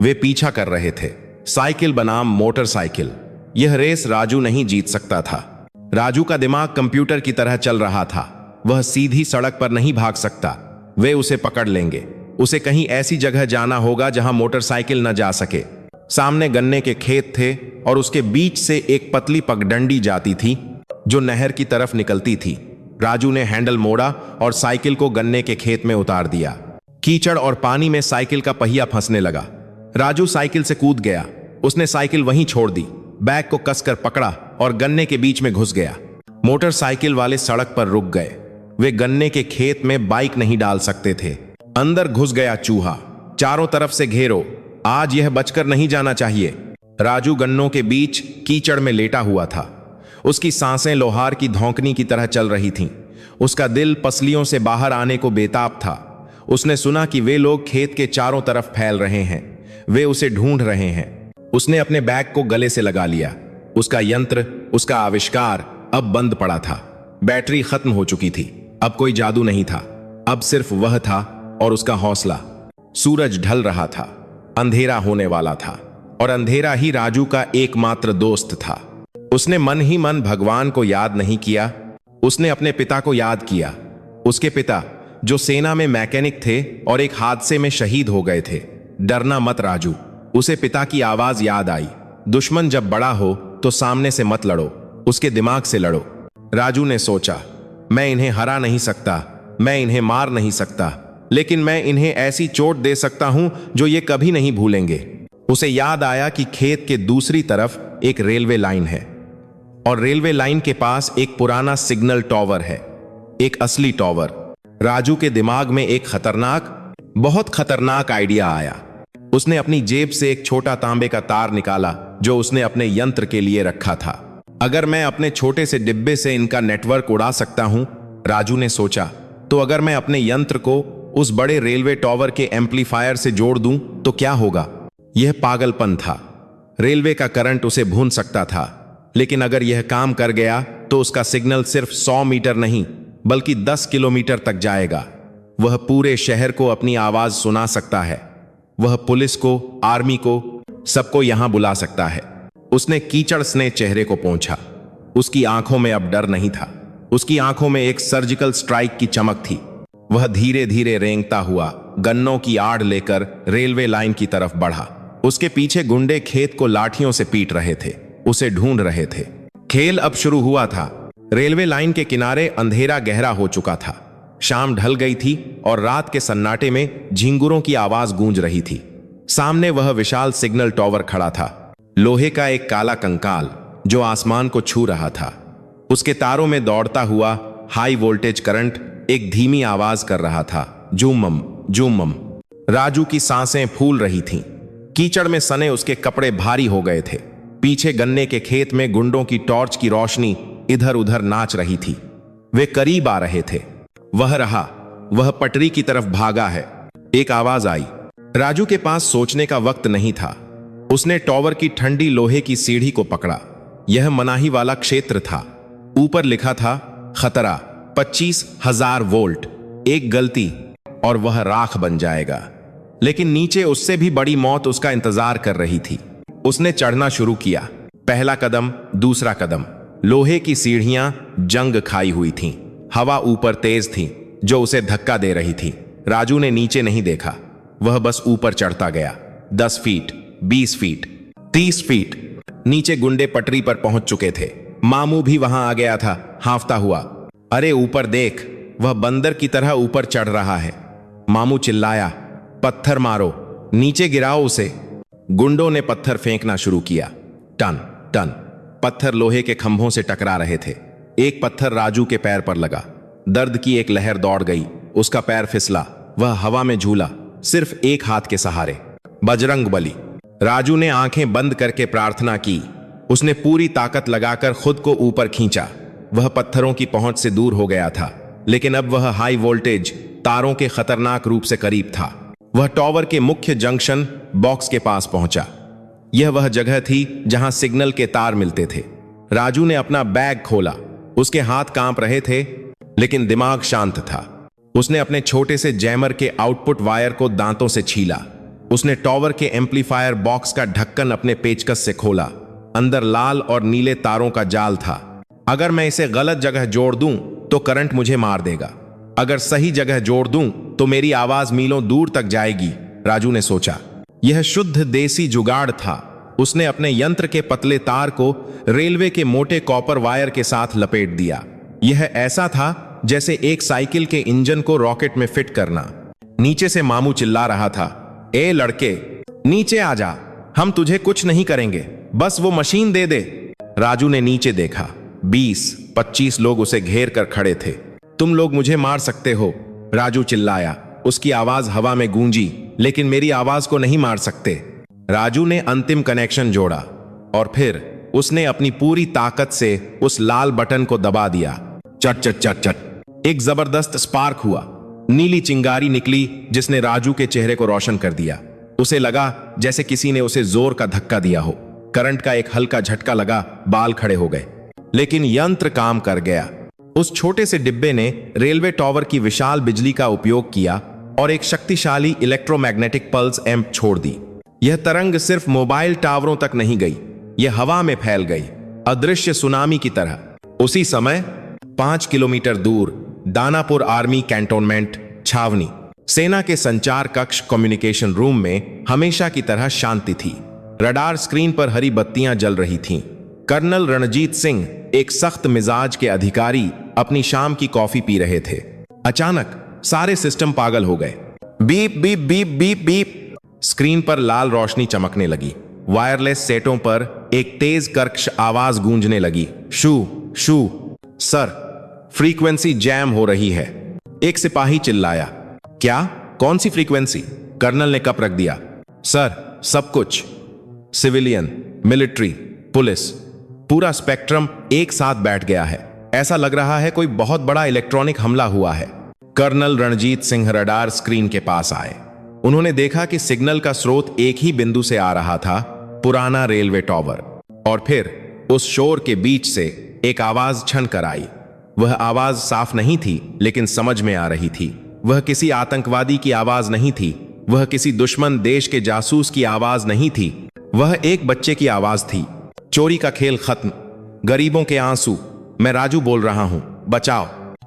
S1: वे पीछा कर रहे थे, साइकिल बनाम मोटरसाइकिल। यह रेस राजू नहीं जीत सकता था। राजू का दिमाग कंप्यूटर की तरह चल रहा था। वह सीधी सड़क पर नहीं भाग सकता। वे उसे पकड़ लेंगे। उसे कहीं ऐसी जगह जाना होगा जहां मोटरसाइकिल न जा सके। सामने गन्ने के खेत थे और उसके बीच से एक पतली पगडंडी जाती थी जो नहर की तरफ निकलती थी। राजू ने हैंडल मोड़ा और साइकिल को गन्ने के खेत में उतार दिया। कीचड़ और पानी में साइकिल का पहिया फंसने लगा। राजू साइकिल से कूद गया। उसने साइकिल वहीं छोड़ दी, बैग को कसकर पकड़ा और गन्ने के बीच में घुस गया। मोटरसाइकिल वाले सड़क पर रुक गए। वे गन्ने के खेत में बाइक नहीं डाल सकते थे। अंदर घुस गया चूहा। चारों तरफ से घेरो, आज यह बचकर नहीं जाना चाहिए। राजू गन्नों के बीच कीचड़ में लेटा हुआ था। उसकी सांसें लोहार की धौंकनी की तरह चल रही थीं। उसका दिल पसलियों से बाहर आने को बेताब था। उसने सुना कि वे लोग खेत के चारों तरफ फैल रहे हैं। वे उसे ढूंढ रहे हैं। उसने अपने बैग को गले से लगा लिया। उसका यंत्र, उसका आविष्कार अब बंद पड़ा था। बैटरी खत्म हो चुकी थी। अब कोई जादू नहीं था, अब सिर्फ वह था और उसका हौसला। सूरज ढल रहा था, अंधेरा होने वाला था और अंधेरा ही राजू का एकमात्र दोस्त था। उसने मन ही मन भगवान को याद नहीं किया, उसने अपने पिता को याद किया। उसके पिता जो सेना में मैकेनिक थे और एक हादसे में शहीद हो गए थे। डरना मत राजू, उसे पिता की आवाज याद आई। दुश्मन जब बड़ा हो तो सामने से मत लड़ो, उसके दिमाग से लड़ो। राजू ने सोचा, मैं इन्हें हरा नहीं सकता, मैं इन्हें मार नहीं सकता, लेकिन मैं इन्हें ऐसी चोट दे सकता हूं जो ये कभी नहीं भूलेंगे। उसे याद आया कि खेत के दूसरी तरफ एक रेलवे लाइन है और रेलवे लाइन के पास एक पुराना सिग्नल टॉवर है, एक असली टॉवर। राजू के दिमाग में एक बहुत खतरनाक आइडिया आया। उसने अपनी जेब से एक छोटा तांबे का तार निकाला जो उसने अपने यंत्र के लिए रखा था। अगर मैं अपने छोटे से डिब्बे से इनका नेटवर्क उड़ा सकता हूं, राजू ने सोचा, तो अगर मैं अपने यंत्र को उस बड़े रेलवे टॉवर के एम्पलीफायर से जोड़ दूं तो क्या होगा? यह पागलपन था। रेलवे का करंट उसे भून सकता था, लेकिन अगर यह काम कर गया तो उसका सिग्नल सिर्फ 100 मीटर नहीं बल्कि 10 किलोमीटर तक जाएगा। वह पूरे शहर को अपनी आवाज सुना सकता है। वह पुलिस को, आर्मी को, सबको यहां बुला सकता है। उसने कीचड़ स्ने चेहरे को पोंछा। उसकी आंखों में अब डर नहीं था, उसकी आंखों में एक सर्जिकल स्ट्राइक की चमक थी। वह धीरे धीरे रेंगता हुआ गन्नों की आड़ लेकर रेलवे लाइन की तरफ बढ़ा। उसके पीछे गुंडे खेत को लाठियों से पीट रहे थे, उसे ढूंढ रहे थे। खेल अब शुरू हुआ था। रेलवे लाइन के किनारे अंधेरा गहरा हो चुका था। शाम ढल गई थी और रात के सन्नाटे में झिंगुरों की आवाज गूंज रही थी। सामने वह विशाल सिग्नल टॉवर खड़ा था, लोहे का एक काला कंकाल जो आसमान को छू रहा था। उसके तारों में दौड़ता हुआ हाई वोल्टेज करंट एक धीमी आवाज कर रहा था, जूमम जूमम। राजू की सांसें फूल रही थीं। कीचड़ में सने उसके कपड़े भारी हो गए थे। पीछे गन्ने के खेत में गुंडों की टॉर्च की रोशनी इधर उधर नाच रही थी। वे करीब आ रहे थे। वह रहा, वह पटरी की तरफ भागा है। एक आवाज आई। राजू के पास सोचने का वक्त नहीं था। उसने टॉवर की ठंडी लोहे की सीढ़ी को पकड़ा। यह मनाही वाला क्षेत्र था। ऊपर लिखा था, खतरा 25,000 वोल्ट। एक गलती और वह राख बन जाएगा। लेकिन नीचे उससे भी बड़ी मौत उसका इंतजार कर रही थी। उसने चढ़ना शुरू किया। पहला कदम, दूसरा कदम। लोहे की सीढ़ियां जंग खाई हुई थीं। हवा ऊपर तेज थी जो उसे धक्का दे रही थी। राजू ने नीचे नहीं देखा, वह बस ऊपर चढ़ता गया। 10 फीट, 20 फीट, 30 फीट। नीचे गुंडे पटरी पर पहुंच चुके थे। मामू भी वहां आ गया था, हांफता हुआ। अरे ऊपर देख, वह बंदर की तरह ऊपर चढ़ रहा है। मामू चिल्लाया, पत्थर मारो, नीचे गिराओ उसे। गुंडों ने पत्थर फेंकना शुरू किया। टन टन पत्थर लोहे के खंभों से टकरा रहे थे। एक पत्थर राजू के पैर पर लगा। दर्द की एक लहर दौड़ गई। उसका पैर फिसला। वह हवा में झूला, सिर्फ एक हाथ के सहारे। बजरंग बली। राजू ने आंखें बंद करके प्रार्थना की। उसने पूरी ताकत लगाकर खुद को ऊपर खींचा। वह पत्थरों की पहुंच से दूर हो गया था, लेकिन अब वह हाई वोल्टेज तारों के खतरनाक रूप से करीब था। वह टॉवर के मुख्य जंक्शन बॉक्स के पास पहुंचा। यह वह जगह थी जहां सिग्नल के तार मिलते थे। राजू ने अपना बैग खोला। उसके हाथ कांप रहे थे, लेकिन दिमाग शांत था। उसने अपने छोटे से जैमर के आउटपुट वायर को दांतों से छीला। उसने टॉवर के एम्पलीफायर बॉक्स का ढक्कन अपने पेचकस से खोला। अंदर लाल और नीले तारों का जाल था। अगर मैं इसे गलत जगह जोड़ दूं तो करंट मुझे मार देगा, अगर सही जगह जोड़ दूं तो मेरी आवाज मीलों दूर तक जाएगी, राजू ने सोचा। यह शुद्ध देसी जुगाड़ था। उसने अपने यंत्र के पतले तार को रेलवे के मोटे कॉपर वायर के साथ लपेट दिया। यह ऐसा था जैसे एक साइकिल के इंजन को रॉकेट में फिट करना। नीचे से मामू चिल्ला रहा था, ए लड़के, नीचे आ जा, हम तुझे कुछ नहीं करेंगे, बस वो मशीन दे दे। राजू ने नीचे देखा। 20-25 लोग उसे घेर कर खड़े थे। तुम लोग मुझे मार सकते हो, राजू चिल्लाया। उसकी आवाज हवा में गूंजी, लेकिन मेरी आवाज को नहीं मार सकते। राजू ने अंतिम कनेक्शन जोड़ा और फिर उसने अपनी पूरी ताकत से उस लाल बटन को दबा दिया। चट चट चट चट एक जबरदस्त स्पार्क हुआ। नीली चिंगारी निकली जिसने राजू के चेहरे को रोशन कर दिया। उसे लगा जैसे किसी ने उसे जोर का धक्का दिया हो। करंट का एक हल्का झटका लगा, बाल खड़े हो गए। लेकिन यंत्र काम कर गया। उस छोटे से डिब्बे ने रेलवे टॉवर की विशाल बिजली का उपयोग किया और एक शक्तिशाली इलेक्ट्रोमैग्नेटिक पल्स एम्प छोड़ दी। यह तरंग सिर्फ मोबाइल टावरों तक नहीं गई, यह हवा में फैल गई, अदृश्य सुनामी की तरह। उसी समय 5 किलोमीटर दूर दानापुर आर्मी कैंटोनमेंट छावनी सेना के संचार कक्ष कम्युनिकेशन रूम में हमेशा की तरह शांति थी। रडार स्क्रीन पर हरी बत्तियां जल रही थीं। कर्नल रणजीत सिंह, एक सख्त मिजाज के अधिकारी, अपनी शाम की कॉफी पी रहे थे। अचानक सारे सिस्टम पागल हो गए। Beep beep beep beep beep screen पर लाल रोशनी चमकने लगी। वायरलेस सेटों पर एक तेज कर्कश आवाज गूंजने लगी, शू शू। सर, फ्रीक्वेंसी जैम हो रही है, एक सिपाही चिल्लाया। क्या? कौन सी फ्रीक्वेंसी? कर्नल ने कप रख दिया। सर, सब कुछ, सिविलियन, मिलिट्री, पुलिस, पूरा स्पेक्ट्रम एक साथ बैठ गया है। ऐसा लग रहा है कोई बहुत बड़ा इलेक्ट्रॉनिक हमला हुआ है। Colonel Ranjit Singh radar screen के पास आए। उन्होंने देखा कि सिग्नल का स्रोत एक ही बिंदु से आ रहा था, पुराना रेलवे टॉवर। और फिर उस शोर के बीच से एक आवाज छन कर आई। वह आवाज साफ नहीं थी, लेकिन समझ में आ रही थी। वह किसी आतंकवादी की आवाज नहीं थी, वह किसी दुश्मन देश के जासूस की आवाज नहीं थी, वह एक बच्चे की आवाज थी। चोरी का खेल खत्म, गरीबों के आंसू, मैं राजू बोल रहा हूं, बचाओ।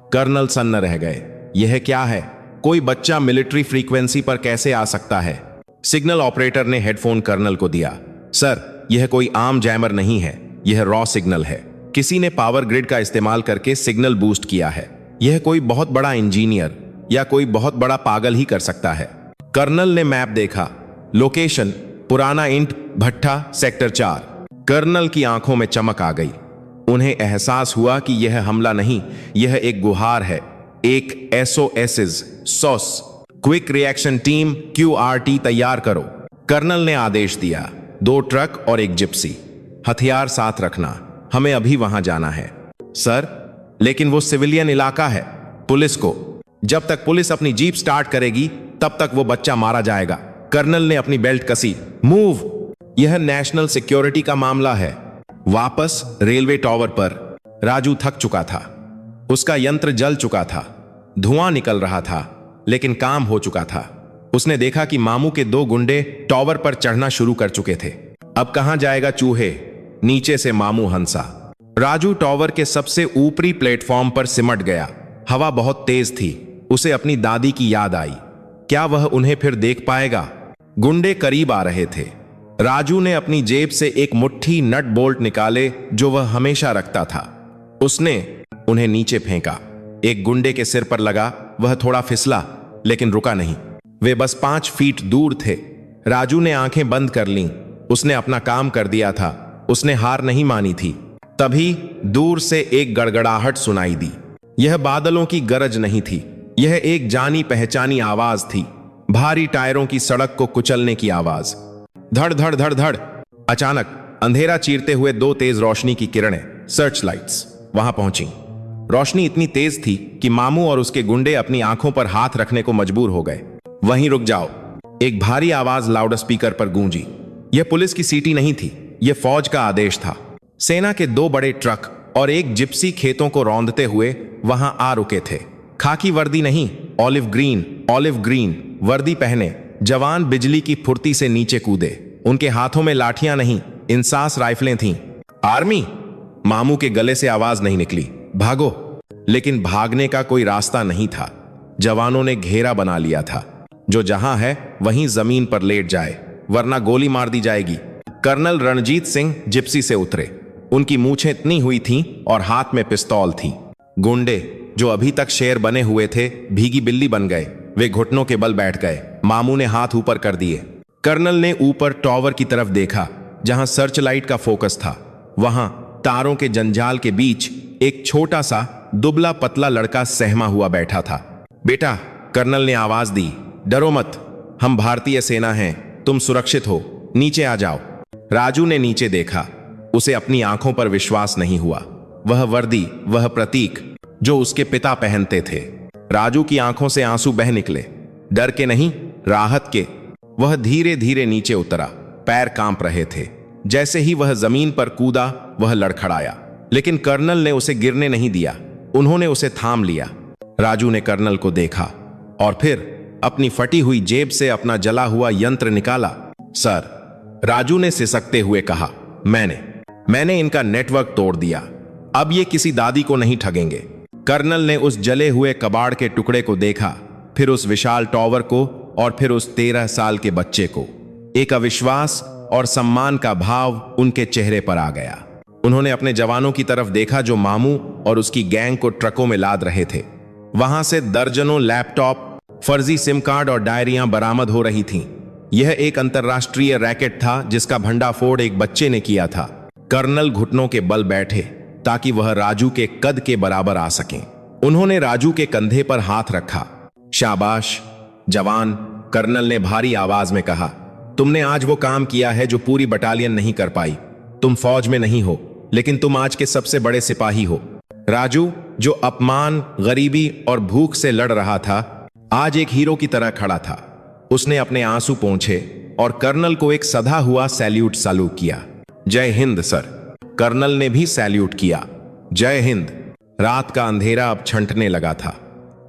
S1: कर्नल सन्न रह गए। यह क्या है? कोई बच्चा मिलिट्री फ्रीक्वेंसी पर कैसे आ सकता है? सिग्नल ऑपरेटर ने हेडफोन कर्नल को दिया। सर, यह कोई आम जैमर नहीं है, यह रॉ सिग्नल है। किसी ने पावर ग्रिड का इस्तेमाल करके सिग्नल बूस्ट किया है। यह कोई बहुत बड़ा इंजीनियर या कोई बहुत बड़ा पागल ही कर सकता है। कर्नल ने मैप देखा। लोकेशन पुराना ईंट भट्ठा, सेक्टर 4। कर्नल की आंखों में चमक आ गई। उन्हें एहसास हुआ कि यह हमला नहीं, यह एक गुहार है, एक SOS, sauce. Quick reaction team QRT तैयार करो। कर्नल ने आदेश दिया। 2 ट्रक और एक जिप्सी, हथियार साथ रखना, हमें अभी वहां जाना है। सर, लेकिन वो सिविलियन इलाका है। पुलिस को, जब तक पुलिस अपनी जीप स्टार्ट करेगी तब तक वो बच्चा मारा जाएगा। कर्नल ने अपनी बेल्ट कसी। मूव, यह नेशनल सिक्योरिटी का मामला है। वापस रेलवे टॉवर पर राजू थक चुका था। उसका यंत्र जल चुका था, धुआं निकल रहा था, लेकिन काम हो चुका था। उसने देखा कि मामू के 2 गुंडे टॉवर पर चढ़ना शुरू कर चुके थे। अब कहां जाएगा चूहे? नीचे से मामू हंसा। राजू टॉवर के सबसे ऊपरी प्लेटफॉर्म पर सिमट गया। हवा बहुत तेज थी। उसे अपनी दादी की याद आई। क्या वह उन्हें फिर देख पाएगा? गुंडे करीब आ रहे थे। राजू ने अपनी जेब से एक मुट्ठी नट बोल्ट निकाले जो वह हमेशा रखता था। उसने उन्हें नीचे फेंका। एक गुंडे के सिर पर लगा। वह थोड़ा फिसला, लेकिन रुका नहीं। वे बस 5 फीट दूर थे। राजू ने आंखें बंद कर लीं। उसने अपना काम कर दिया था। उसने हार नहीं मानी थी। तभी दूर से एक गड़गड़ाहट सुनाई दी। यह बादलों की गरज नहीं थी, यह एक जानी पहचानी आवाज थी। भारी टायरों की सड़क को कुचलने की आवाज। धड़ धड़ धड़ धड़। अचानक अंधेरा चीरते हुए 2 तेज रोशनी की किरणें, सर्च लाइट्स, वहां पहुंची। रोशनी इतनी तेज थी कि मामू और उसके गुंडे अपनी आंखों पर हाथ रखने को मजबूर हो गए। वहीं रुक जाओ, एक भारी आवाज लाउड स्पीकर पर गूंजी। यह पुलिस की सीटी नहीं थी, यह फौज का आदेश था। सेना के 2 बड़े ट्रक और एक जिप्सी खेतों को रौंदते हुए वहां आ रुके थे। खाकी वर्दी नहीं, ऑलिव ग्रीन वर्दी पहने जवान बिजली की फुर्ती से नीचे कूदे। उनके हाथों में लाठियां नहीं, इंसास राइफलें थीं। आर्मी! मामू के गले से आवाज नहीं निकली। भागो! लेकिन भागने का कोई रास्ता नहीं था। जवानों ने घेरा बना लिया था। जो जहां है वहीं जमीन पर लेट जाए, वरना गोली मार दी जाएगी। कर्नल रणजीत सिंह जिप्सी से उतरे। उनकी मूछें इतनी हुई थीं और हाथ में पिस्तौल थी। गुंडे जो अभी तक शेर बने हुए थे, भीगी बिल्ली बन गए। वे घुटनों के बल बैठ गए। मामू ने हाथ ऊपर कर दिए। कर्नल ने ऊपर टॉवर की तरफ देखा, जहां सर्च लाइट का फोकस था। वहां तारों के जंजाल के बीच एक छोटा सा दुबला पतला लड़का सहमा हुआ बैठा था। बेटा, कर्नल ने आवाज दी, डरो मत, हम भारतीय सेना हैं, तुम सुरक्षित हो, नीचे आ जाओ। राजू ने नीचे देखा। उसे अपनी आंखों पर विश्वास नहीं हुआ। वह वर्दी, वह प्रतीक जो उसके पिता पहनते थे। राजू की आंखों से आंसू बह निकले, डर के नहीं, राहत के। वह धीरे धीरे नीचे उतरा। पैर कांप रहे थे। जैसे ही वह जमीन पर कूदा, वह लड़खड़ाया, लेकिन कर्नल ने उसे गिरने नहीं दिया। उन्होंने उसे थाम लिया। राजू ने कर्नल को देखा और फिर अपनी फटी हुई जेब से अपना जला हुआ यंत्र निकाला। सर, राजू ने सिसकते हुए कहा, मैंने इनका नेटवर्क तोड़ दिया। अब ये किसी दादी को नहीं ठगेंगे। कर्नल ने उस जले हुए कबाड़ के टुकड़े को देखा, फिर उस विशाल टॉवर को और फिर उस 13 साल के बच्चे को। एक अविश्वास और सम्मान का भाव उनके चेहरे पर आ गया। उन्होंने अपने जवानों की तरफ देखा जो मामू और उसकी गैंग को ट्रकों में लाद रहे थे। वहां से दर्जनों लैपटॉप, फर्जी सिम कार्ड और डायरियां बरामद हो रही थीं। यह एक अंतर्राष्ट्रीय रैकेट था जिसका भंडाफोड़ एक बच्चे ने किया था। कर्नल घुटनों के बल बैठे ताकि वह राजू के कद के बराबर आ सकें। उन्होंने राजू के कंधे पर हाथ रखा। शाबाश जवान, कर्नल ने भारी आवाज में कहा, तुमने आज वो काम किया है जो पूरी बटालियन नहीं कर पाई। तुम फौज में नहीं हो, लेकिन तुम आज के सबसे बड़े सिपाही हो। राजू, जो अपमान, गरीबी और भूख से लड़ रहा था, आज एक हीरो की तरह खड़ा था। उसने अपने आंसू पोंछे और कर्नल को एक सधा हुआ सैल्यूट सैल्यूट किया। जय हिंद सर। कर्नल ने भी सैल्यूट किया। जय हिंद। रात का अंधेरा अब छंटने लगा था।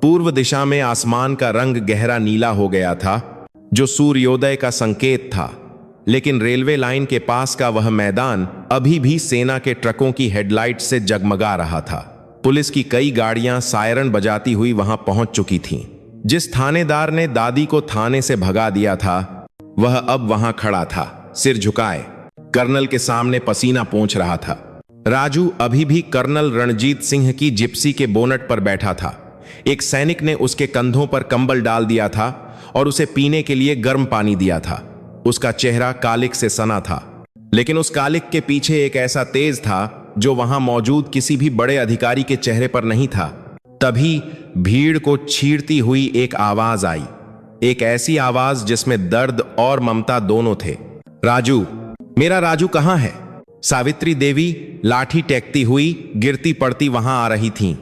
S1: पूर्व दिशा में आसमान का रंग गहरा नीला हो गया था, जो सूर्योदय का संकेत था। लेकिन रेलवे लाइन के पास का वह मैदान अभी भी सेना के ट्रकों की हेडलाइट से जगमगा रहा था। पुलिस की कई गाड़ियां सायरन बजाती हुई वहां पहुंच चुकी थीं। जिस थानेदार ने दादी को थाने से भगा दिया था, वह अब वहां खड़ा था, सिर झुकाए, कर्नल के सामने पसीना पोंछ रहा था। राजू अभी भी कर्नल रणजीत सिंह की जिप्सी के बोनट पर बैठा था। एक सैनिक ने उसके कंधों पर कंबल डाल दिया था और उसे पीने के लिए गर्म पानी दिया था। उसका चेहरा कालिक से सना था, लेकिन उस कालिक के पीछे एक ऐसा तेज था जो वहां मौजूद किसी भी बड़े अधिकारी के चेहरे पर नहीं था। तभी भीड़ को छीड़ती हुई एक आवाज आई, एक ऐसी आवाज जिसमें दर्द और ममता दोनों थे। राजू, मेरा राजू कहां है? सावित्री देवी लाठी टेकती हुई गिरती पड़ती वहां आ रही थीं।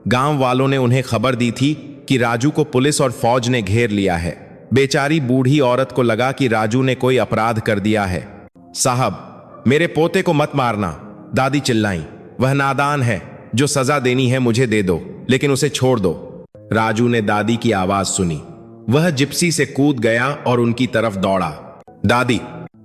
S1: गांव वालों ने उन्हें खबर दी थी कि राजू को पुलिस और फौज ने घेर लिया है। बेचारी बूढ़ी औरत को लगा कि राजू ने कोई अपराध कर दिया है। साहब, मेरे पोते को मत मारना, दादी चिल्लाई। वह नादान है, जो सजा देनी है मुझे दे दो, लेकिन उसे छोड़ दो। राजू ने दादी की आवाज सुनी। वह जिप्सी से कूद गया और उनकी तरफ दौड़ा। दादी,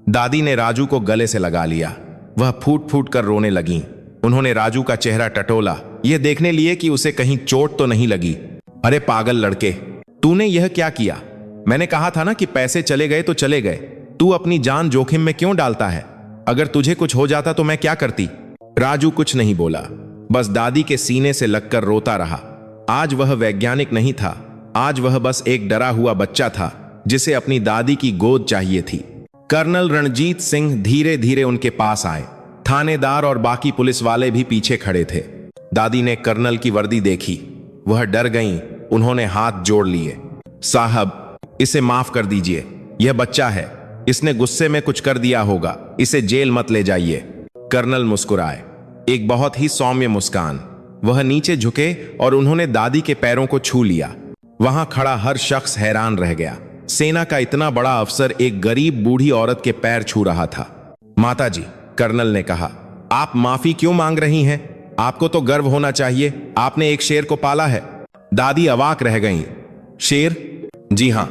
S1: दादी ने राजू को गले से लगा लिया। वह फूट फूट कर रोने लगी। उन्होंने राजू का चेहरा टटोला, यह देखने लिए कि उसे कहीं चोट तो नहीं लगी। अरे पागल लड़के, तूने यह क्या किया? मैंने कहा था ना कि पैसे चले गए तो चले गए। तू अपनी जान जोखिम में क्यों डालता है? अगर तुझे कुछ हो जाता तो मैं क्या करती? राजू कुछ नहीं बोला, बस दादी के सीने से लगकर रोता रहा। आज वह वैज्ञानिक नहीं था, आज वह बस एक डरा हुआ बच्चा था जिसे अपनी दादी की गोद चाहिए थी। कर्नल रणजीत सिंह धीरे धीरे उनके पास आए। थानेदार और बाकी पुलिस वाले भी पीछे खड़े थे। दादी ने कर्नल की वर्दी देखी, वह डर गईं। उन्होंने हाथ जोड़ लिए। साहब, इसे माफ कर दीजिए, यह बच्चा है, इसने गुस्से में कुछ कर दिया होगा, इसे जेल मत ले जाइए। कर्नल मुस्कुराए, एक बहुत ही सौम्य मुस्कान। वह नीचे झुके और उन्होंने दादी के पैरों को छू लिया। वहां खड़ा हर शख्स हैरान रह गया। सेना का इतना बड़ा अफसर एक गरीब बूढ़ी औरत के पैर छू रहा था। माताजी, कर्नल ने कहा, आप माफी क्यों मांग रही हैं? आपको तो गर्व होना चाहिए, आपने एक शेर को पाला है। दादी अवाक रह गईं। शेर? जी हां।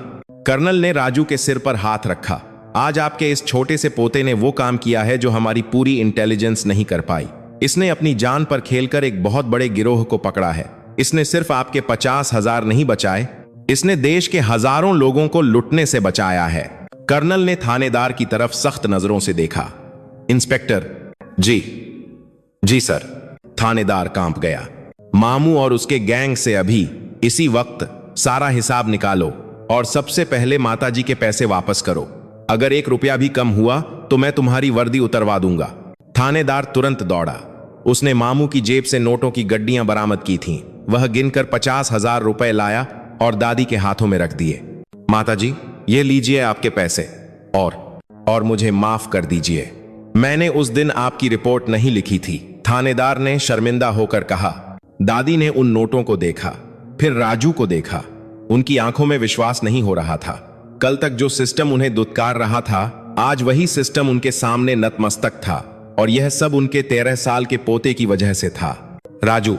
S1: कर्नल ने राजू के सिर पर हाथ रखा। आज आपके इस छोटे से पोते ने वो काम किया है जो हमारी पूरी इंटेलिजेंस नहीं कर पाई। इसने अपनी जान पर खेलकर एक बहुत बड़े गिरोह को पकड़ा है। इसने सिर्फ आपके 50,000 नहीं बचाए, इसने देश के हजारों लोगों को लुटने से बचाया है। कर्नल ने थानेदार की तरफ सख्त नजरों से देखा। इंस्पेक्टर, जी सर। थानेदार कांप गया। मामू और उसके गैंग से अभी इसी वक्त सारा हिसाब निकालो और सबसे पहले माताजी के पैसे वापस करो। अगर 1 रुपया भी कम हुआ तो मैं तुम्हारी वर्दी उतरवा दूंगा। थानेदार तुरंत दौड़ा। उसने मामू की जेब से नोटों की गड्डियां बरामद की थीं। वह गिनकर 50,000 रुपए लाया और दादी के हाथों में रख दिए। माताजी, ये लीजिए आपके पैसे और मुझे माफ कर दीजिए, मैंने उस दिन आपकी रिपोर्ट नहीं लिखी थी, थानेदार ने शर्मिंदा होकर कहा। दादी ने उन नोटों को देखा, फिर राजू को देखा। उनकी आंखों में विश्वास नहीं हो रहा था। कल तक जो सिस्टम उन्हें दुत्कार रहा था, आज वही सिस्टम उनके सामने नतमस्तक था और यह सब उनके 13 साल के पोते की वजह से था। राजू,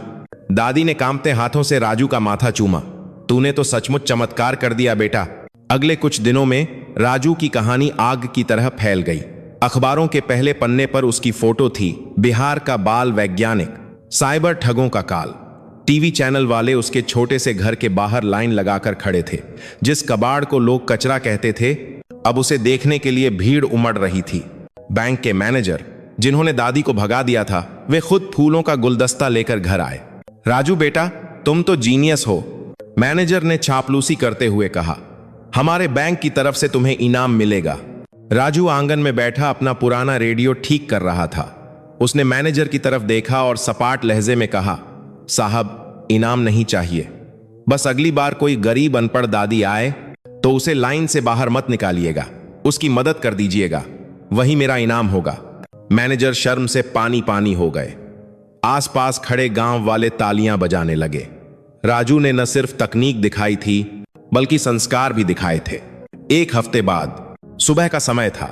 S1: दादी ने कांपते हाथों से राजू का माथा चूमा। तूने तो सचमुच चमत्कार कर दिया बेटा। अगले कुछ दिनों में राजू की कहानी आग की तरह फैल गई। अखबारों के पहले पन्ने पर उसकी फोटो थी। बिहार का बाल वैज्ञानिक, साइबर ठगों का काल। टीवी चैनल वाले उसके छोटे से घर के बाहर लाइन लगाकर खड़े थे। जिस कबाड़ को लोग कचरा कहते थे, अब उसे देखने के लिए भीड़ उमड़ रही थी। बैंक के मैनेजर, जिन्होंने दादी को भगा दिया था, वे खुद फूलों का गुलदस्ता लेकर घर आए। राजू बेटा, तुम तो जीनियस हो, मैनेजर ने चापलूसी करते हुए कहा। हमारे बैंक की तरफ से तुम्हें इनाम मिलेगा। राजू आंगन में बैठा अपना पुराना रेडियो ठीक कर रहा था। उसने मैनेजर की तरफ देखा और सपाट लहजे में कहा, साहब, इनाम नहीं चाहिए। बस अगली बार कोई गरीब अनपढ़ दादी आए तो उसे लाइन से बाहर मत निकालिएगा, उसकी मदद कर दीजिएगा, वही मेरा इनाम होगा। मैनेजर शर्म से पानी पानी हो गए। आसपास खड़े गांव वाले तालियां बजाने लगे। राजू ने न सिर्फ तकनीक दिखाई थी, बल्कि संस्कार भी दिखाए थे। 1 हफ्ते बाद सुबह का समय था।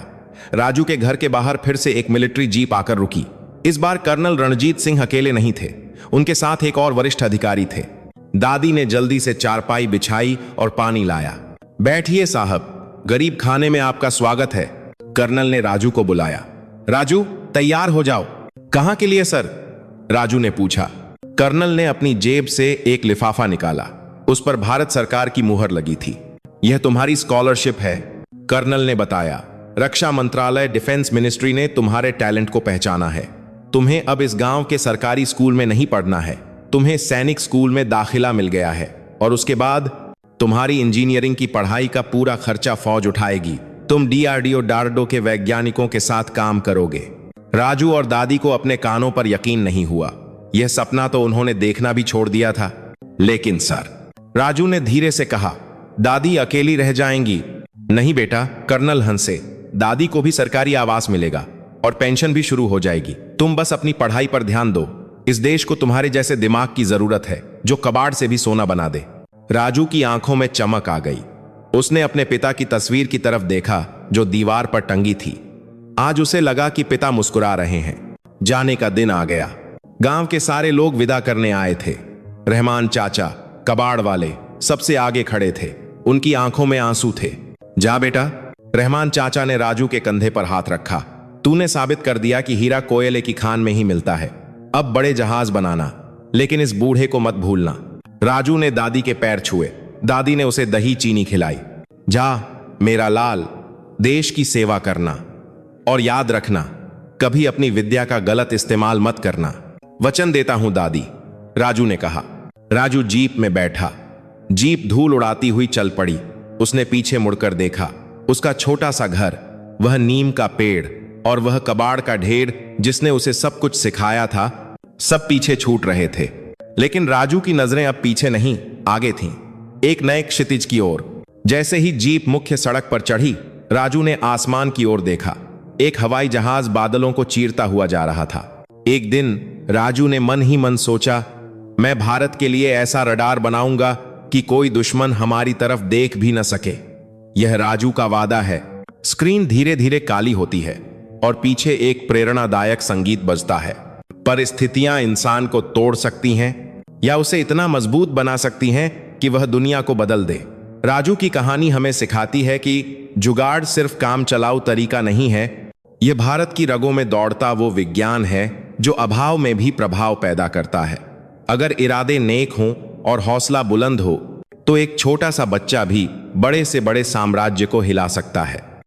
S1: राजू के घर के बाहर फिर से एक मिलिट्री जीप आकर रुकी। इस बार कर्नल रणजीत सिंह अकेले नहीं थे, उनके साथ एक और वरिष्ठ अधिकारी थे। दादी ने जल्दी से चारपाई बिछाई और पानी लाया। बैठिए साहब, गरीब खाने में आपका स्वागत है। कर्नल ने राजू को बुलाया। राजू, तैयार हो जाओ। कहां के लिए सर? राजू ने पूछा। कर्नल ने अपनी जेब से एक लिफाफा निकाला। उस पर भारत सरकार की मुहर लगी थी। यह तुम्हारी स्कॉलरशिप है, कर्नल ने बताया। रक्षा मंत्रालय, डिफेंस मिनिस्ट्री ने तुम्हारे टैलेंट को पहचाना है। तुम्हें अब इस गांव के सरकारी स्कूल में नहीं पढ़ना है, तुम्हें सैनिक स्कूल में दाखिला मिल गया है और उसके बाद तुम्हारी इंजीनियरिंग की पढ़ाई का पूरा खर्चा फौज उठाएगी। तुम डीआरडीओ डारडो के वैज्ञानिकों के साथ काम करोगे। राजू और दादी को अपने कानों पर यकीन नहीं हुआ। यह सपना तो उन्होंने देखना भी छोड़ दिया था। लेकिन सर, राजू ने धीरे से कहा, दादी अकेली रह जाएंगी। नहीं बेटा, कर्नल हंसे। दादी को भी सरकारी आवास मिलेगा और पेंशन भी शुरू हो जाएगी। तुम बस अपनी पढ़ाई पर ध्यान दो। इस देश को तुम्हारे जैसे दिमाग की जरूरत है, जो कबाड़ से भी सोना बना दे। राजू की आंखों में चमक आ गई। उसने अपने पिता की तस्वीर की तरफ देखा, जो दीवार पर टंगी थी। आज उसे लगा कि पिता मुस्कुरा रहे हैं। जाने का दिन आ गया। गांव के सारे लोग विदा करने आए थे। रहमान चाचा, कबाड़ वाले, सबसे आगे खड़े थे। उनकी आंखों में आंसू थे। जा बेटा, रहमान चाचा ने राजू के कंधे पर हाथ रखा। तूने साबित कर दिया कि हीरा कोयले की खान में ही मिलता है। अब बड़े जहाज बनाना, लेकिन इस बूढ़े को मत भूलना। राजू ने दादी के पैर छुए। दादी ने उसे दही चीनी खिलाई। जा मेरा लाल, देश की सेवा करना और याद रखना, कभी अपनी विद्या का गलत इस्तेमाल मत करना। वचन देता हूं दादी, राजू ने कहा। राजू जीप में बैठा। जीप धूल उड़ाती हुई चल पड़ी। उसने पीछे मुड़कर देखा। उसका छोटा सा घर, वह नीम का पेड़ और वह कबाड़ का ढेर जिसने उसे सब कुछ सिखाया था, सब पीछे छूट रहे थे। लेकिन राजू की नजरें अब पीछे नहीं, आगे थीं, एक नए क्षितिज की ओर। जैसे ही जीप मुख्य सड़क पर चढ़ी, राजू ने आसमान की ओर देखा। एक हवाई जहाज बादलों को चीरता हुआ जा रहा था। एक दिन राजू ने मन ही मन सोचा, मैं भारत के लिए ऐसा रडार बनाऊंगा कि कोई दुश्मन हमारी तरफ देख भी न सके। यह राजू का वादा है। स्क्रीन धीरे धीरे काली होती है और पीछे एक प्रेरणादायक संगीत बजता है। परिस्थितियां इंसान को तोड़ सकती हैं या उसे इतना मजबूत बना सकती हैं कि वह दुनिया को बदल दे। राजू की कहानी हमें सिखाती है कि जुगाड़ सिर्फ काम चलाऊ तरीका नहीं है, यह भारत की रगों में दौड़ता वो विज्ञान है जो अभाव में भी प्रभाव पैदा करता है। अगर इरादे नेक हों और हौसला बुलंद हो तो एक छोटा सा बच्चा भी बड़े से बड़े साम्राज्य को हिला सकता है।